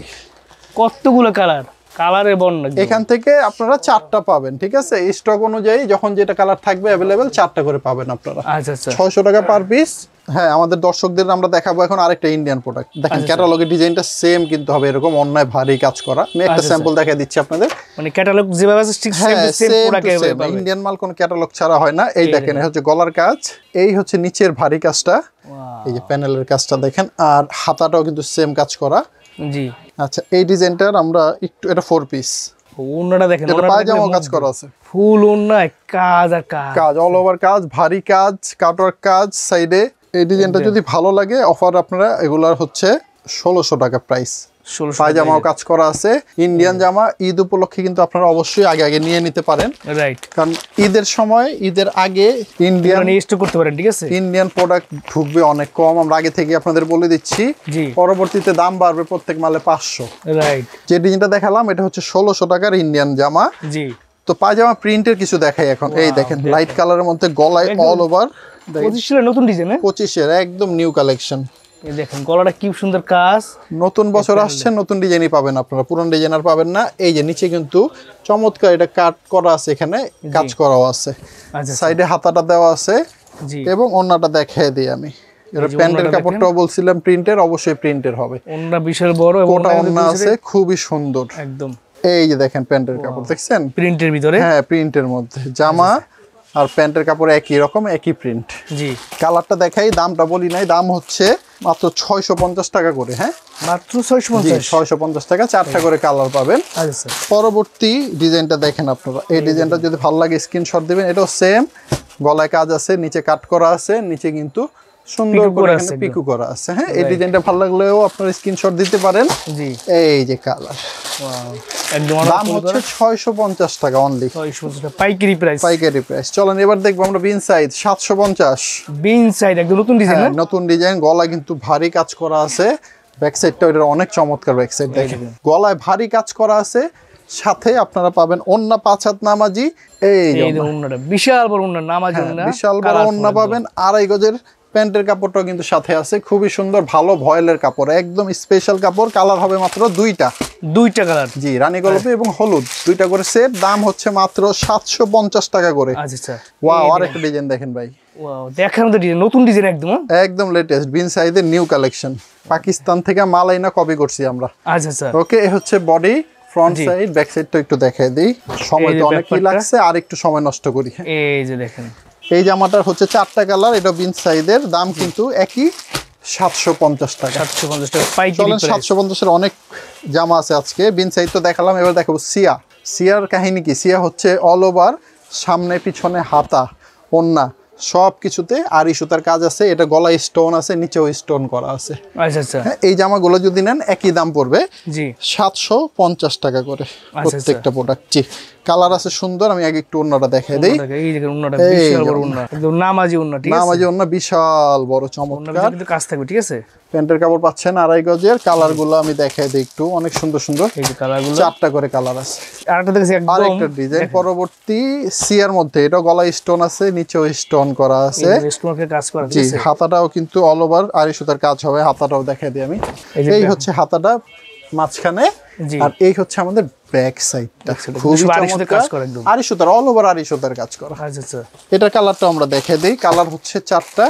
কতগুলো কালার, কালারের বর্ণ। এখান থেকে আপনারা 4টা পাবেন, ঠিক আছে? স্টক অনুযায়ী যখন যেটা কালার থাকবে অ্যাভেলেবেল 4টা করে পাবেন আপনারা। আচ্ছা আচ্ছা, 600 টাকা পার পিস। হ্যাঁ, আমাদের দর্শকদের আমরা দেখাবো এখন আরেকটা ইন্ডিয়ান প্রোডাক্ট। দেখেন ক্যাটালগের ডিজাইনটা সেম কিন্তু হবে এরকম অন্যায় ভারী কাজ করা। আমি একটা স্যাম্পল দেখাই দিচ্ছি আপনাদের। মানে ক্যাটালগ যেভাবে আছে ঠিক সেম প্রোডাক্ট পাবেন। ইন্ডিয়ান মাল কোন ক্যাটালগ ছাড়া হয় না। এই দেখেন, এই হচ্ছে গলার কাজ, এই হচ্ছে নিচের ভারী কাজটা, এই যে প্যানেলের কাজটা দেখেন, আর হাতাটাও কিন্তু সেম কাজ করা। জি, আচ্ছা, এই ডিজাইনটার আমরা একটু, এটা 4 পিস। ওন্নাটা দেখেন, এটা পায়জামা কাজ করা আছে, ফুল ওন্নায় কাজ আর কাজ, কাজ অল ওভার কাজ, ভারী কাজ, কাটওয়ার্ক কাজ সাইডে। এই ডিজাইনটা যদি ভালো লাগে অফার আপনারা, এগুলার হচ্ছে 1600 টাকা প্রাইস। পায়জামাও কাজ করা আছে, ইন্ডিয়ান জামা। ঈদ উপলক্ষে কিন্তু আপনারা অবশ্যই আগে আগে নিয়ে নিতে পারেন, রাইট? কারণ ঈদের সময়, ঈদের আগে ইন্ডিয়ান স্টক করতে পারেন, ঠিক আছে? ইন্ডিয়ান প্রোডাক্ট ঢুকবে অনেক কম, আমরা আগে থেকে আপনাদের বলে দিচ্ছি। জি, পরবর্তীতে দাম বাড়বে প্রত্যেক মালে 500। রাইট, যে ডিজাইনটা দেখালাম এটা হচ্ছে 1600 টাকার ইন্ডিয়ান জামা। জি, তো পায়জামা প্রিন্টের কিছু দেখাই এখন। এই দেখেন লাইট কালারের মধ্যে গলায় অল ওভার, 25 নতুন ডিজাইন, 25-এর একদম নিউ কালেকশন। এই দেখেন গলাটা কি সুন্দর কাজ। নতুন বছর আসছে, নতুন ডিজাইনই পাবেন আপনারা, পুরান ডিজাইন আর পাবেন না। এই যে নিচে কিন্তু চমৎকার এটা কাট করা আছে, এখানে কাজ করাও আছে, সাইডে হাতাটা দেওয়া আছে, এবং ওন্নাটা দেখাই দিই আমি। এটা প্যান্টের কাপড়টাও বলছিলাম প্রিন্টের, অবশ্যই প্রিন্টের হবে। ওন্না বিশাল বড়, কোটা ওন্না আছে, খুবই সুন্দর একদম। এই যে দেখেন প্যান্টের কাপড় দেখছেন, প্রিন্টের ভিতরে। হ্যাঁ, প্রিন্টের মধ্যে জামা আর প্যান্টের কাপড় একই রকম, একই প্রিন্ট। জি, কালারটা দেখাই, দামটা বলি নাই, দাম হচ্ছে মাত্র 650 টাকা করে। হ্যাঁ, মাত্র 650 টাকা, 4টা করে কালার পাবেন। আচ্ছা, পরবর্তী ডিজাইনটা দেখেন আপনারা। এই ডিজাইনটা যদি ভালো লাগে স্ক্রিনশট দিবেন। এটাও সেম, গলায় কাজ আছে, নিচে কাট করা আছে, নিচে কিন্তু সুন্দর করে এখানে পিকু করা আছে। হ্যাঁ, এই ডিজাইনটা ভালো লাগলেও আপনারা স্ক্রিনশট দিতে পারেন। জি, এই যে কালার, একদম দাম হচ্ছে 650 টাকা অনলি, 650 টাকা পাইকারি প্রাইস। পাইকারি প্রাইস। চলেন এবার দেখবো আমরা বিন সাইজ 750। বিন সাইজ একদম নতুন ডিজাইন, নতুন ডিজাইন, গলা কিন্তু ভারী কাজ করা আছে। ব্যাক সাইডটা এটার অনেক চমৎকার, ব্যাক সাইড দেখেন, গলায় ভারী কাজ করা আছে, সাথে আপনারা পাবেন ওন্না 5 হাত নামাজি। এই যে ওন্নাটা বিশাল বড় ওন্না, নামাজি ওন্না, বিশাল বড় ওন্না পাবেন। 2.5 গজের প্যান্টের কাপড়টাও কিন্তু সাথে আছে, খুবই সুন্দর, ভালো ভয়েলের কাপড়, একদম স্পেশাল কাপড়। কালার হবে মাত্র দুইটা কালার, জি, রানী গোলাপি এবং হলুদ, 2টা করে সেট। দাম হচ্ছে মাত্র 750 টাকা করে। আচ্ছা, ওয়াও, আরেকটা ডিজাইন দেখেন ভাই, ওয়াও, দেখেন তো ডিজাইন, নতুন ডিজাইন একদম লেটেস্ট বিন সাইজের নিউ কালেকশন। পাকিস্তান থেকে মাল আইনা কপি করছি আমরা। আচ্ছা, ওকে, এই হচ্ছে বডি, ফ্রন্ট সাইড, ব্যাক সাইডটা একটু দেখাই দিই। সময় তো অনেকই লাগছে, আর একটু সময় নষ্ট করি। এই যে দেখেন, এই জামাটার হচ্ছে 4টা কালার, এটা বিন সাইজের, দাম কিন্তু একই 750 টাকা। 750 টাকা পাইকারি প্রাইস। 750 এর অনেক জামা আছে আজকে। বিন সাইজ তো দেখালাম, এবার দেখাবো সিয়া। সিয়ার কাহিনী কি? সিয়া হচ্ছে অল ওভার, সামনে পিছনে হাতা, ওন্না সবকিছুতে আড়ি সুতার কাজ আছে, এটা গলায় স্টোন আছে, নিচেও স্টোন করা আছে। আচ্ছা আচ্ছা, এই জামাগুলো যদি নেন একই দাম পড়বে জি 750 টাকা করে প্রত্যেকটা প্রোডাক্ট। জি, কালার আছে সুন্দর। আমি আগে একটু ওন্নাটা দেখাই দেই। এই দেখেন ওন্নাটা বিশাল বড় ওন্না, একদম নামাজি ওন্না, ঠিক আছে? নামাজি ওন্না, বিশাল বড় চমৎকার। কিন্তু কাজ থাকবে, ঠিক আছে? প্যান্টের কাপড় পাচ্ছেন 2.5 গজের। কালার গুলো আমি দেখাই দিই একটু, অনেক সুন্দর সুন্দর। এই যে কালার গুলো 4টা করে কালার আছে। আরেকটা দেখেছি একদম আরেকটা ডিজাইন পরবর্তী সিয়ার মধ্যে, এটা গলায় স্টোন আছে, নিচেও স্টোন করা আছে। স্টোনের কাজ করা, জি, ঠিক আছে? হাতাটাও কিন্তু অল ওভার আড়ি সুতার কাজ হবে। হাতাটাও দেখাই দিই আমি। এই হচ্ছে হাতাটা মাঝখানে, আর এই হচ্ছে আমাদের ব্যাক সাইডটা। খুব চমৎকার আড়ি সুতার, অল ওভার আড়ি সুতার কাজ করা। আচ্ছা আচ্ছা, এটা কালারটা আমরা দেখাই দিই। কালার হচ্ছে 4টা,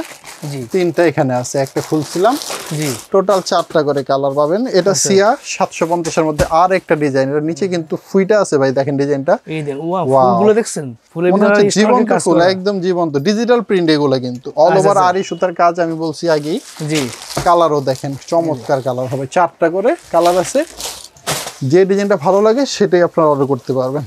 জি 3টা এখানে আছে, একটা খুলছিলাম। জি, টোটাল 4টা করে কালার পাবেন। এটা সিয়া 750 এর মধ্যে। আর একটা ডিজাইন, এর নিচে কিন্তু ফুইটা আছে ভাই, দেখেন ডিজাইনটা। এই দেন, ওয়াও, ফুলগুলো দেখছেন? ফুলের ভিতরে জীবন্ত ফুল, একদম জীবন্ত ডিজিটাল প্রিন্ট এগুলো কিন্তু অল ওভার আড়ি সুতার কাজ। আমি বলছি আগেই। জি, কালারও দেখেন চমৎকার কালার হবে। 4টা করে কালার আছে। যে ডিজাইনটা ভালো লাগে সেটাই আপনারা অর্ডার করতে পারবেন।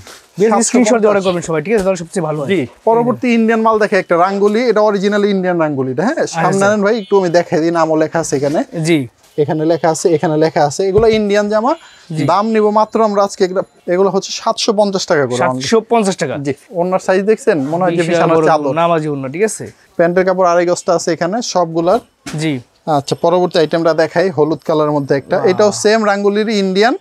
স্ক্রিনশট দিয়ে অর্ডার করবেন সবাই, ঠিক আছে? তাহলে সবচেয়ে ভালো হয়। জি, পরবর্তী ইন্ডিয়ান মাল দেখে একটা রাঙ্গুলি, এটা অরিজিনালি ইন্ডিয়ান রাঙ্গুলিটা। হ্যাঁ, সামনে আনেন ভাই, একটু আমি দেখাই দিই। নামও লেখা আছে এখানে। জি, এখানে লেখা আছে, এখানে লেখা আছে। এগুলো ইন্ডিয়ান জামা। দাম নিব মাত্র আমরা আজকে, এগুলো হচ্ছে 750 টাকা করে। 750 টাকা। জি, ওনার সাইজ দেখছেন? মনে হয় যে বিশাল চাদর। নামাজি ওন্না, ঠিক আছে? প্যান্টের কাপড় 2.5 গজটা আছে এখানে সবগুলার। জি, আচ্ছা, পরবর্তী আইটেমটা দেখাই। হলুদ কালারের মধ্যে একটা, এটাও সেম রাঙ্গুলির ইন্ডিয়ান,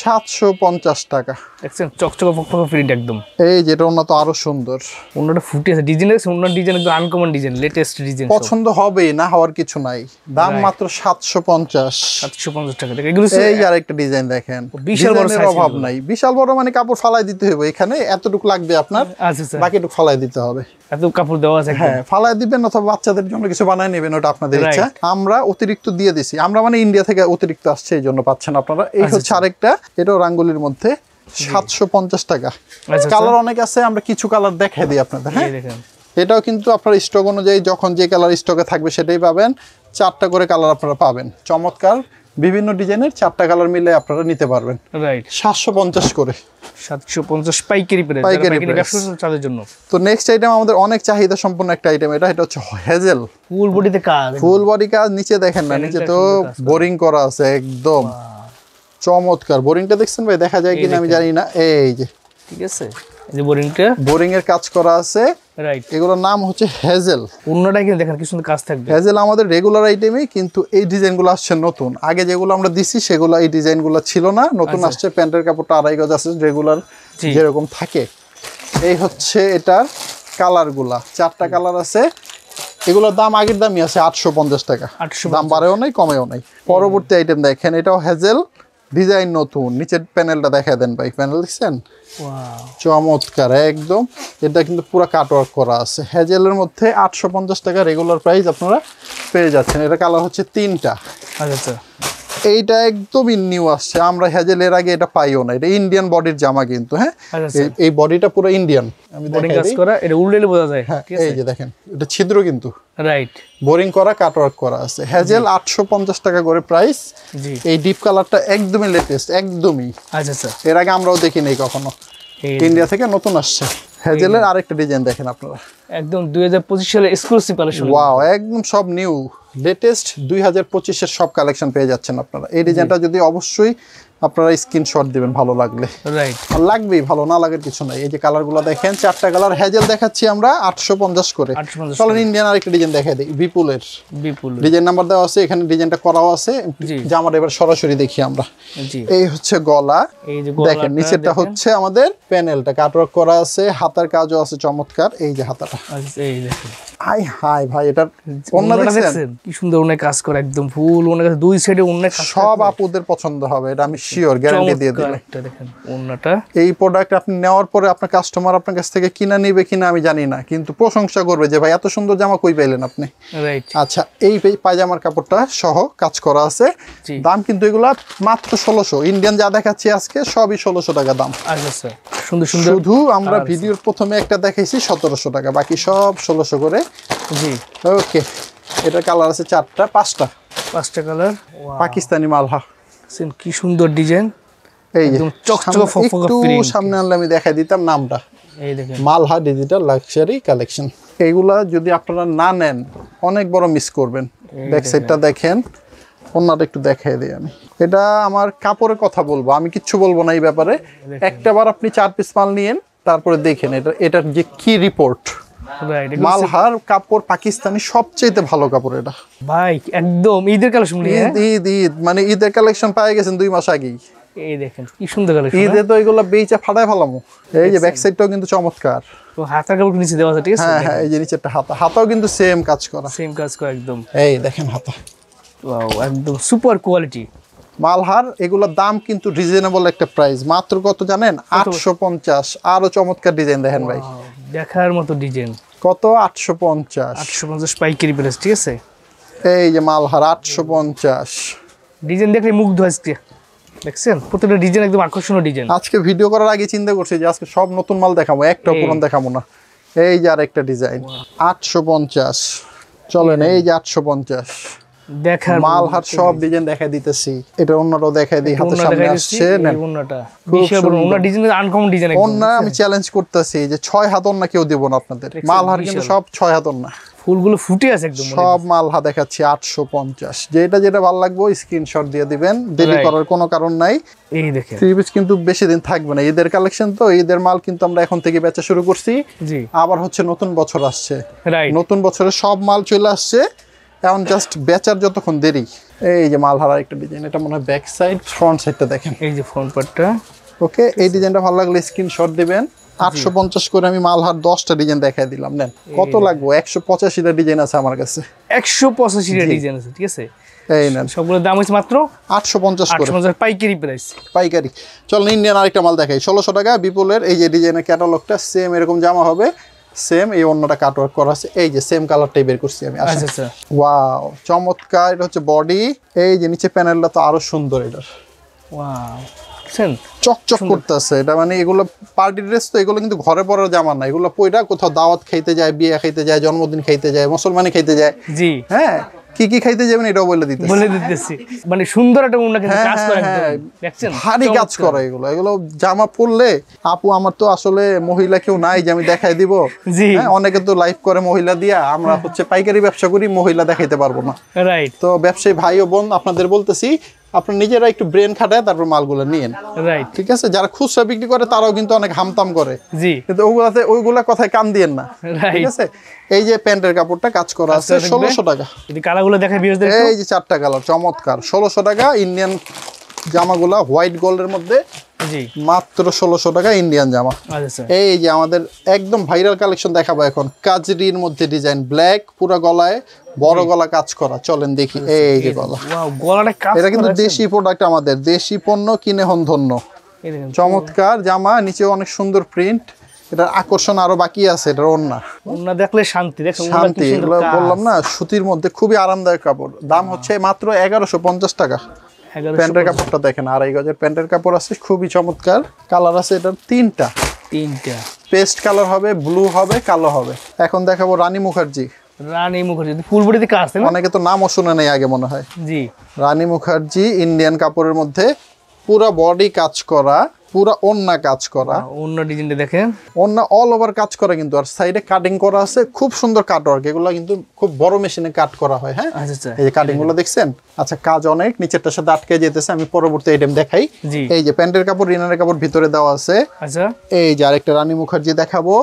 750 টাকা। দেখছেন চকচকে ফকফকে প্রিন্ট একদম। এই যেটা ওন্না তো আরো সুন্দর। ওন্নাটা ফুটে আছে, ডিজাইন আছে, ওন্নার ডিজাইন একদম আনকমন ডিজাইন, লেটেস্ট ডিজাইন। পছন্দ হবেই, না হওয়ার কিছু নাই। দাম মাত্র 750 টাকা। এগুলো এই আরেকটা ডিজাইন দেখেন, বিশাল বড় সাইজ, অভাব নাই। বিশাল বড় মানে কাপড় ফালাই দিতে হবে, এখানে এতটুকু লাগবে আপনার। আচ্ছা আচ্ছা, বাকিটুকু ফালাই দিতে হবে। এত কাপড় দেওয়া আছে? হ্যাঁ, ফালাই দিবেন অথবা বাচ্চাদের জন্য কিছু বানায় নেবেন, ওটা আপনাদের ইচ্ছা। আমরা অতিরিক্ত দিয়ে দিছি, আমরা মানে ইন্ডিয়া থেকে অতিরিক্ত আসছে, এই জন্য পাচ্ছেন আপনারা। এই হচ্ছে আরেকটা, এটাও রাঙ্গুলির মধ্যে 750 টাকা। কালার অনেক আছে, আমরা কিছু কালার দেখাই দিই আপনাদের। হ্যাঁ, এটাও কিন্তু আপনার স্টক অনুযায়ী যখন যে কালার স্টকে থাকবে সেটাই পাবেন। 4টা করে কালার আপনারা পাবেন। চমৎকার বিভিন্ন ডিজাইনের 4টা কালার মিলে আপনারা নিতে পারবেন। রাইট, 750 করে। 750 পাইকারি প্রাইস, পাইকারি ব্যবসা তাদের জন্য। তো নেক্সট আইটেম আমাদের অনেক চাহিদা সম্পন্ন একটা আইটেম, এটা হচ্ছে হেজেল। ফুল বডিতে কাজ, ফুল বডি কাজ। নিচে দেখেন না, নিচে তো বোরিং করা আছে একদম চমৎকার। বোরিংটা দেখছেন ভাই? দেখা যায় কিনা আমি জানি না। এই যে, ঠিক আছে, এই যে বোরিংটা, বোরিং এর কাজ করা আছে। রাইট, এগুলোর নাম হচ্ছে হেজেল। অন্যটা কিন্তু দেখেন কি সুন্দর কাজ থাকবে। হেজেল আমাদের রেগুলার আইটেমই, কিন্তু এই ডিজাইনগুলো আসছে নতুন। আগে যেগুলো আমরা দিছি সেগুলো, এই ডিজাইনগুলো ছিল না, নতুন আসছে। প্যান্টের কাপড়টা 2.5 গজ আছে, রেগুলার যেরকম থাকে। এই হচ্ছে এটার কালারগুলা, 4টা কালার আছে। এগুলোর দাম আগের দামই আছে 850 টাকা। দাম বাড়েও নাই, কমেও নাই। পরবর্তী আইটেম দেখেন, এটাও হেজেল, ডিজাইন নতুন। নিচের প্যানেলটা দেখা দেন ভাই, প্যানেল দেখছেন? চমৎকার একদম। এটা কিন্তু পুরো কাটওয়ার্ক করা আছে। হেজেলের মধ্যে 850 টাকা রেগুলার প্রাইস আপনারা পেয়ে যাচ্ছেন। এটা কালার হচ্ছে 3টা। আচ্ছা, এইটা একদমই নিউ আসছে, আমরা হেজেলের আগে এটা পাইও না। এটা ইন্ডিয়ান বডির জামা কিন্তু। হ্যাঁ, এই বডিটা পুরো ইন্ডিয়ান। আমি দেখাই দিই, এটা উল্লেলে বোঝা যায়। এই যে দেখেন, এটা ছিদ্র কিন্তু। রাইট, বোরিং করা, কাটওয়ার্ক করা আছে। হেজেল 850 টাকা করে প্রাইস। এই ডিপ কালারটা একদমই লেটেস্ট, একদমই। আচ্ছা আচ্ছা, এর আগে আমরাও দেখি নাই কখনো, ইন্ডিয়া থেকে নতুন আসছে। হেজেলের আরেকটা ডিজাইন দেখেন আপনারা, একদম 2025 সালে এক্সক্লুসিভ কালেকশন। ওয়াও, একদম সব নিউ লেটেস্ট 2025 এর সব কালেকশন পেয়ে যাচ্ছেন আপনারা। এই ডিজাইনটা যদি অবশ্যই আপনারা স্ক্রিনশট দিবেন ভালো লাগলে। রাইট, আর লাগবেই, ভালো না লাগার কিছু নাই। এই যে কালারগুলো দেখেন, 4টা কালার। হেজেল দেখাচ্ছি আমরা 850 করে। চলেন ইন্ডিয়ান আরেকটা ডিজাইন দেখাই দিই। বিপুলের ডিজাইন নাম্বার দেওয়া আছে এখানে, ডিজাইনটা করাও আছে। জামাটা এবার সরাসরি দেখি আমরা। এই হচ্ছে গলা, দেখেন নিচেরটা হচ্ছে আমাদের প্যানেলটা কাটওয়ার্ক করা আছে, হাতার কাজও আছে চমৎকার। এই যে হাতাটা, এই দেখেন, হাই হাই ভাই, এটার ওন্নাটা দেখছেন কি সুন্দর, অনেক কাজ করে একদম ফুল, অনেক দুই সাইডে অনেক কাজ। সব আপুদের পছন্দ হবে, এটা আমি শিওর, গ্যারান্টি দিয়ে দিলাম। দেখেন ওন্নাটা, এই প্রোডাক্ট আপনি নেওয়ার পরে আপনার কাস্টমার আপনার কাছ থেকে কিনা নেবে কিনা আমি জানি না, কিন্তু প্রশংসা করবে যে ভাই এত সুন্দর জামা কই পাইলেন আপনি। রাইট, আচ্ছা, এই পায়জামার কাপড়টা সহ কাজ করা আছে। দাম কিন্তু এগুলা মাত্র 1600। ইন্ডিয়ান যা দেখাচ্ছি আজকে সবই 1600 টাকা দাম। আচ্ছা, সুন্দর সুন্দর। শুধু আমরা ভিডিওর প্রথমে একটা দেখাইছি 1700 টাকা, বাকি সব 1600 করে। জি, ওকে। এটা কালার আছে 4টা, 5টা কালার। পাকিস্তানি মালহা, কি সুন্দর ডিজাইন। এই যে চকচকে ফকফকে প্রিন্ট। সামনে আনলে আমি দেখাই দিতাম নামটা। এই দেখেন, মালহা ডিজিটাল লাক্সারি কালেকশন। এইগুলা যদি আপনারা না নেন অনেক বড় মিস করবেন। ব্যাক সাইডটা দেখেন, অন্যটা একটু দেখাই দিই আমি। এটা আমার কাপড়ের কথা বলবো, আমি কিচ্ছু বলবো না এই ব্যাপারে। একটাবার আপনি 4 পিস মাল নিয়েন, তারপরে দেখেন এটার যে কি রিপোর্ট। মালহার কাপড় পাকিস্তানি সবচেয়ে ভালো কাপড় এটা ভাই, একদম ঈদের কালেকশন। ঈদ মানে ঈদের কালেকশন পাই গেছেন 2 মাস আগেই। এই দেখেন কি সুন্দর কালেকশন। ঈদে তো এগুলো বেচা ফাটায় ফেলামো। এই যে ব্যাক সাইডটাও কিন্তু চমৎকার। তো হাতার কাপড় নিচে দেওয়া আছে, ঠিক আছে? হ্যাঁ, এই যে নিচেরটা হাতাও কিন্তু সেম কাজ করা। একদম। এই দেখেন হাতা, ওয়াও, একদম সুপার কোয়ালিটি মালহার। এগুলোর দাম কিন্তু রিজনেবল একটা প্রাইস, মাত্র কত জানেন? 850। আরো চমৎকার ডিজাইন দেখেন ভাই, দেখার মতো ডিজাইন। কত? 850 পাইকারি প্রাইস, ঠিক আছে? এই যে মালহার 850। ডিজাইন দেখলে মুগ্ধ আজকে, দেখছেন? প্রত্যেকটা ডিজাইন একদম আকর্ষণীয় ডিজাইন। আজকে ভিডিও করার আগে চিন্তা করছি যে আজকে সব নতুন মাল দেখাবো, একটা পুরান দেখাবো না। এই যে আরেকটা ডিজাইন 850। চলেন, এই যে 850 দেখার মালহার সব ডিজাইন দেখাই দিতেছি। এটা অন্যটাও দেখাই দিই, হাতের সামনে আসছে। ওন্না ডিজাইন আনকমন ডিজাইন। অন্য আমি চ্যালেঞ্জ করতেছি যে 6 হাত অন্য কেউ দেব না আপনাদের। মালহার কিন্তু সব 6 হাত অন্য, ফুলগুলো ফুটে আছে একদম। সব মালহা দেখাচ্ছি 850। যেটা ভালো লাগবে স্ক্রিনশট দিয়ে দিবেন, দেরি করার কোনো কারণ নাই। এই দেখেন 3 পিস কিন্তু বেশি দিন থাকবে না, ঈদের কালেকশন তো। ঈদের মাল কিন্তু আমরা এখন থেকে বেচা শুরু করছি। জি, আবার হচ্ছে নতুন বছর আসছে, রাইট। নতুন বছরে সব মাল চলে আসছে, এখন জাস্ট বেচার যতক্ষণ দেরি। এই যে মালহার একটা ডিজাইন, এটা মনে হয় ব্যাক সাইড, ফ্রন্ট সাইডটা দেখেন। এই যে ফ্রন্ট পার্টটা। ওকে, এই ডিজাইনটা ভালো লাগলে স্ক্রিনশট দিবেন। 850 করে আমি মালহার 10টা ডিজাইন দেখাই দিলাম। নেন, কত লাগবে? 185টা ডিজাইন আছে আমার কাছে। 185টা ডিজাইন আছে, ঠিক আছে? এই নেন, সবগুলোর দাম হচ্ছে মাত্র 850 করে। 850 পাইকারি প্রাইস। পাইকারি। চল ইন্ডিয়ান আরেকটা মাল দেখাই, 1600 টাকা বিপুলের। এই যে ডিজাইনের ক্যাটালগটা সেম এরকম জামা হবে, সেম। এই অন্যটা কাটওয়ার্ক করা আছে, এই যে সেম কালারটাই বের করছি আমি। আচ্ছা, ওয়াও, চমৎকার। এটা হচ্ছে বডি। এই যে নিচে প্যানেলটা তো আরো সুন্দর। এটার ওয়াও, দেখছেন চকচক করতেছে। এটা মানে এগুলো পার্টি ড্রেস তো, এগুলো কিন্তু ঘরে পরার জামা না। এগুলো পয়টা কোথাও দাওয়াত খাইতে যায়, বিয়ে খাইতে যায়, জন্মদিন খাইতে যায়, মুসলমানি খাইতে যায়। জি, হ্যাঁ, কি খাইতে যাবেন এটাও বলে দিতেছি। মানে সুন্দর একটা ওন্না কিন্তু কাজ করে একদম, দেখছেন? ভারী কাজ করে এগুলো জামা পরলে। আপু আমার তো আসলে মহিলা কেউ নাই যে আমি দেখাই দিব। হ্যাঁ, অনেকে তো লাইভ করে মহিলা দিয়া, আমরা হচ্ছে পাইকারি ব্যবসা করি, মহিলা দেখাইতে পারবো না। রাইট। তো ব্যবসায়ী ভাই ও বোন আপনাদের বলতেছি, আপনারা নিজেরা একটু ব্রেন খাটায় তারপর মালগুলো নিয়েন। রাইট, ঠিক আছে? যারা খুচরা বিক্রি করে তারাও কিন্তু অনেক হামতাম করে। জি, কিন্তু ওইগুলা কথায় কান দিয়েন না। ঠিক আছে? এই যে প্যান্টের কাপড়টা কাজ করা আছে 1600 টাকা। এই কালারগুলো দেখাই ভিউয়ারদের। এই যে 4টা কালার চমৎকার, 1600 টাকা। ইন্ডিয়ান জামাগুলা হোয়াইট গোল্ডের মধ্যে, জি, মাত্র 1600 টাকা ইন্ডিয়ান জামা। আচ্ছা, এই যে আমাদের একদম ভাইরাল কালেকশন দেখাবো এখন, কাজরির মধ্যে ডিজাইন, ব্ল্যাক, পুরো গলায় বড় গলা কাজ করা। চলেন দেখি। এই যে গলা, ওয়াও, গলাটা কাজ। এটা কিন্তু দেশি প্রোডাক্ট, আমাদের দেশি পণ্য, কিনে হন ধন্য। চমৎকার জামা, নিচে অনেক সুন্দর প্রিন্ট। এটার আকর্ষণ আরো বাকি আছে। এটার ওন্না দেখলে শান্তি, দেখেন শান্তি। বললাম না, সুতির মধ্যে খুবই আরামদায়ক কাপড়। দাম হচ্ছে মাত্র 1150 টাকা। প্যান্টের কাপড়টা দেখেন, 2.5 গজের প্যান্টের কাপড় আছে, খুবই চমৎকার। কালার আছে এটার তিনটা। পেস্ট কালার হবে, ব্লু হবে, কালো হবে। এখন দেখাবো রানী মুখার্জি। ফুল বডিতে কাজ, অনেকে তো নামও শুনে নেই আগে মনে হয়। জি, রানী মুখার্জি ইন্ডিয়ান কাপড়ের মধ্যে, পুরা বডি কাজ করা, পুরা ওন্না কাজ করা। অন্য ডিজাইনটা দেখেন, ওন্না অল ওভার কাজ করা কিন্তু, আর সাইডে কাটিং করা আছে, খুব সুন্দর কাটওয়ার্ক। এগুলো কিন্তু খুব বড় মেশিনে কাট করা হয়। হ্যাঁ, এই যে কাটিং গুলো দেখছেন। আচ্ছা, কাজ অনেক, নিচেরটার সাথে আটকে যেতেছে। আমি পরবর্তী আইটেম দেখাই। এই যে প্যান্টের কাপড়, রিনারের কাপড় ভিতরে দেওয়া আছে। আচ্ছা, এই যে আরেকটা রানী মুখার্জি দেখাবো।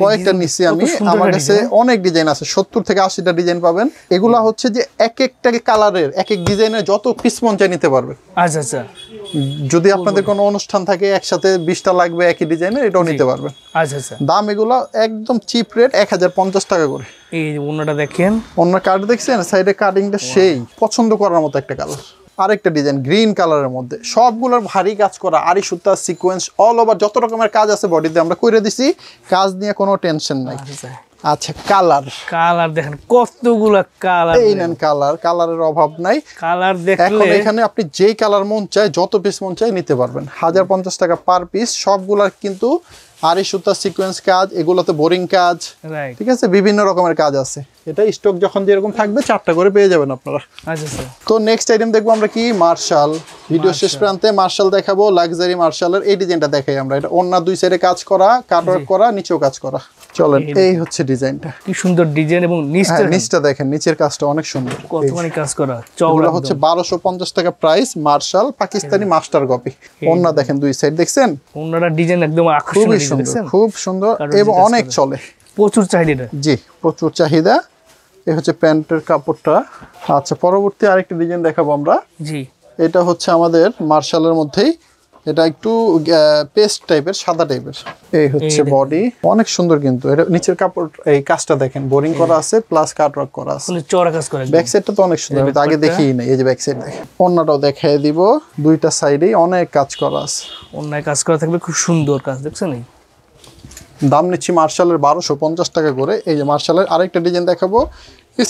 কয়েকটা নিচ্ছি আমি, আমার কাছে অনেক ডিজাইন আছে, 70 থেকে 80টা ডিজাইন পাবেন। এগুলা হচ্ছে যে এক একটা কালারের, এক এক ডিজাইনের যত পিস মন চাই নিতে পারবে। আচ্ছা, যদি আপনাদের কোনো অনুষ্ঠান থাকে, একসাথে 20টা লাগবে একই ডিজাইনের, এটাও নিতে পারবেন। আচ্ছা, দাম এগুলা একদম চিপ রেট, 1050 টাকা করে। এই যে ওন্নাটা দেখেন, ওন্নার কাট দেখছেন, সাইডে কাটিংটা সেই পছন্দ করার মতো একটা কালার। আরেকটা ডিজাইন গ্রিন কালারের মধ্যে, সবগুলোর ভারী কাজ করা, আরি সুতা, সিকোয়েন্স, অল ওভার যত রকমের কাজ আছে বডিতে আমরা করে দিছি। কাজ নিয়ে কোনো টেনশন নাই। আচ্ছা, কালার দেখেন, কতগুলা কালার। এই নেন কালার, কালারের অভাব নাই। কালার দেখলে এখন এখানে আপনি যেই কালার মন চায়, যত পিস মন চায় নিতে পারবেন। 1050 টাকা পার পিস। সবগুলার কিন্তু আরি সুতা, সিকোয়েন্স কাজ, এগুলোতে বোরিং কাজ। ঠিক আছে, বিভিন্ন রকমের কাজ আছে। এটা স্টক যখন যেরকম থাকবে 4টা করে পেয়ে যাবেন আপনারা। আচ্ছা, তো নেক্সট আইটেম দেখবো আমরা কি, মার্শাল। ভিডিও শেষ প্রান্তে মার্শাল দেখাবো, লাক্সারি মার্শালের। এই ডিজাইনটা দেখাই আমরা। এটা ওন্না দুই সাইডে কাজ করা, কাটওয়ার্ক করা, নিচেও কাজ করা। চলেন এই হচ্ছে ডিজাইনটা, কি সুন্দর ডিজাইন এবং নিচটা দেখেন, নিচের কাজটা অনেক সুন্দর, কতখানি কাজ করা, চওড়া হচ্ছে 1250 টাকা price, Marshal Pakistani master copy. ওন্না দেখেন দুই সাইড দেখছেন, ওন্নাটা ডিজাইন একদম আকর্ষণীয়, দেখছেন খুব সুন্দর এবং অনেক চলে, প্রচুর চাহিদা। জি প্রচুর চাহিদা। এই হচ্ছে প্যান্টের কাপড়টা। আচ্ছা পরবর্তী আরেকটা ডিজাইন দেখাবো আমরা। জি এটা হচ্ছে আমাদের মার্শালের মধ্যেই, এটা একটু পেস্ট টাইপের, সাদা টাইপের। এই হচ্ছে বডি, অনেক সুন্দর কিন্তু এটা নিচের কাপড়, এই কাজটা দেখেন বোরিং করা আছে প্লাস কাট ওয়ার্ক করা আছে, চওড়া কাজ করা। ব্যাক সাইডটা তো অনেক সুন্দর, আমি তো আগে দেখিই নাই। এই যে ব্যাক সাইড দেখেন, ওন্নাটাও দেখাই দিব, দুইটা সাইডেই অনেক কাজ করা আছে, ওন্নায় কাজ করা থাকবে, খুব সুন্দর কাজ, দেখছেন। দাম নিচ্ছি মার্শালের 1250 টাকা করে। এই যে মার্শালের আরেকটা ডিজাইন দেখাবো,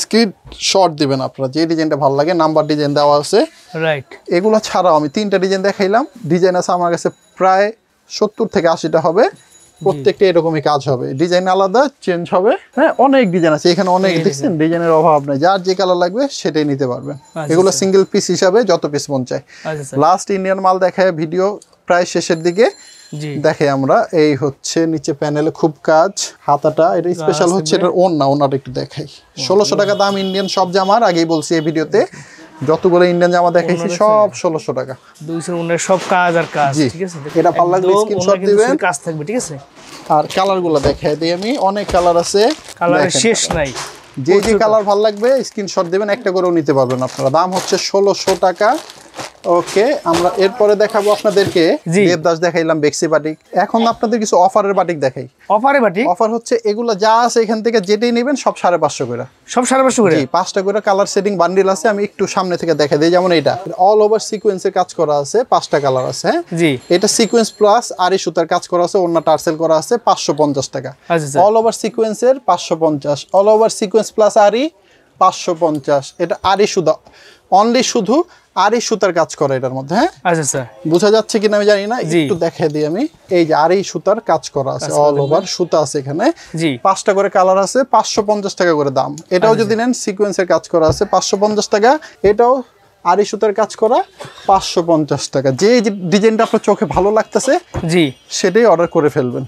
স্ক্রিন শট দিবেন আপনারা, যে ডিজাইনটা ভালো লাগে, নাম্বার ডিজাইন দেওয়া আছে, রাইট। এগুলো ছাড়াও আমি 3টা ডিজাইন দেখাইলাম, ডিজাইন আছে আমার কাছে প্রায় 70 থেকে 80টা হবে, প্রত্যেকটা এরকমই কাজ হবে, ডিজাইন আলাদা চেঞ্জ হবে। হ্যাঁ অনেক ডিজাইন আছে এখানে, অনেক দেখছেন, ডিজাইনের অভাব নেই, যার যে কালার লাগবে সেটাই নিতে পারবেন। এগুলো সিঙ্গেল পিস হিসাবে যত পিস মন চায়। লাস্ট ইন্ডিয়ান মাল দেখায় ভিডিও প্রায় শেষের দিকে দেখে আমরা। এই হচ্ছে নিচে প্যানেলে খুব কাজ, হাতাটা এটা স্পেশাল হচ্ছে, এটা ওন্নাটা একটু দেখাই। 1600 টাকা দাম ইন্ডিয়ান সব জামার, আগেই বলছি এই ভিডিওতে, যতগুলো ইন্ডিয়ান জামা দেখাইছি সব 1600 টাকা। 200 ওন্নার সব কাজ আর কাজ, ঠিক আছে। এটা ভালো লাগলে স্ক্রিনশট দিবেন, কাজ থাকবে, ঠিক আছে। আর কালারগুলো দেখাই দিই আমি, অনেক কালার আছে, কালারের শেষ নাই, যে যে কালার ভালো লাগবে স্ক্রিনশট দিবেন, একটা করেও নিতে পারবেন আপনারা। দাম হচ্ছে 1600 টাকা। ওকে, আমরা এরপরে দেখাবো আপনাদেরকে, দেবদাস দেখাইলাম, বেক্সি বাটিক, এখন আপনাদের কিছু অফারের বাটিক দেখাই। অফারে বাটিক অফার হচ্ছে এগুলো যা আছে এখান থেকে যেটাই নেবেন সব 550 করে, সব 550 করে। জি 5টা করে কালার সেটিং বান্ডিল আছে, আমি একটু সামনে থেকে দেখাই দিই। যেমন এটা অল ওভার সিকোয়েন্সের কাজ করা আছে, 5টা কালার আছে। হ্যাঁ জি, এটা সিকোয়েন্স প্লাস আরি সুতার কাজ করা আছে, অন্য টার্সেল করা আছে, 550 টাকা। অল ওভার সিকোয়েন্সের 550, অল ওভার সিকোয়েন্স প্লাস আরি 550। এটা আরি সুতা অনলি, শুধু আরি সুতার কাজ করে এটার মধ্যে। হ্যাঁ আচ্ছা স্যার, বোঝা যাচ্ছে কিনা আমি জানি না, একটু দেখাই দিই আমি। এই যে আরি সুতার কাজ করা আছে, অল ওভার সুতা আছে এখানে, জি 5টা করে কালার আছে, 550 টাকা করে দাম। এটাও যদি নেন সিকোয়েন্সের কাজ করা আছে 550 টাকা, এটাও আরি সুতার কাজ করা 550 টাকা। যে ডিজাইনটা আপনার চোখে ভালো লাগতেছে জি সেটাই অর্ডার করে ফেলবেন।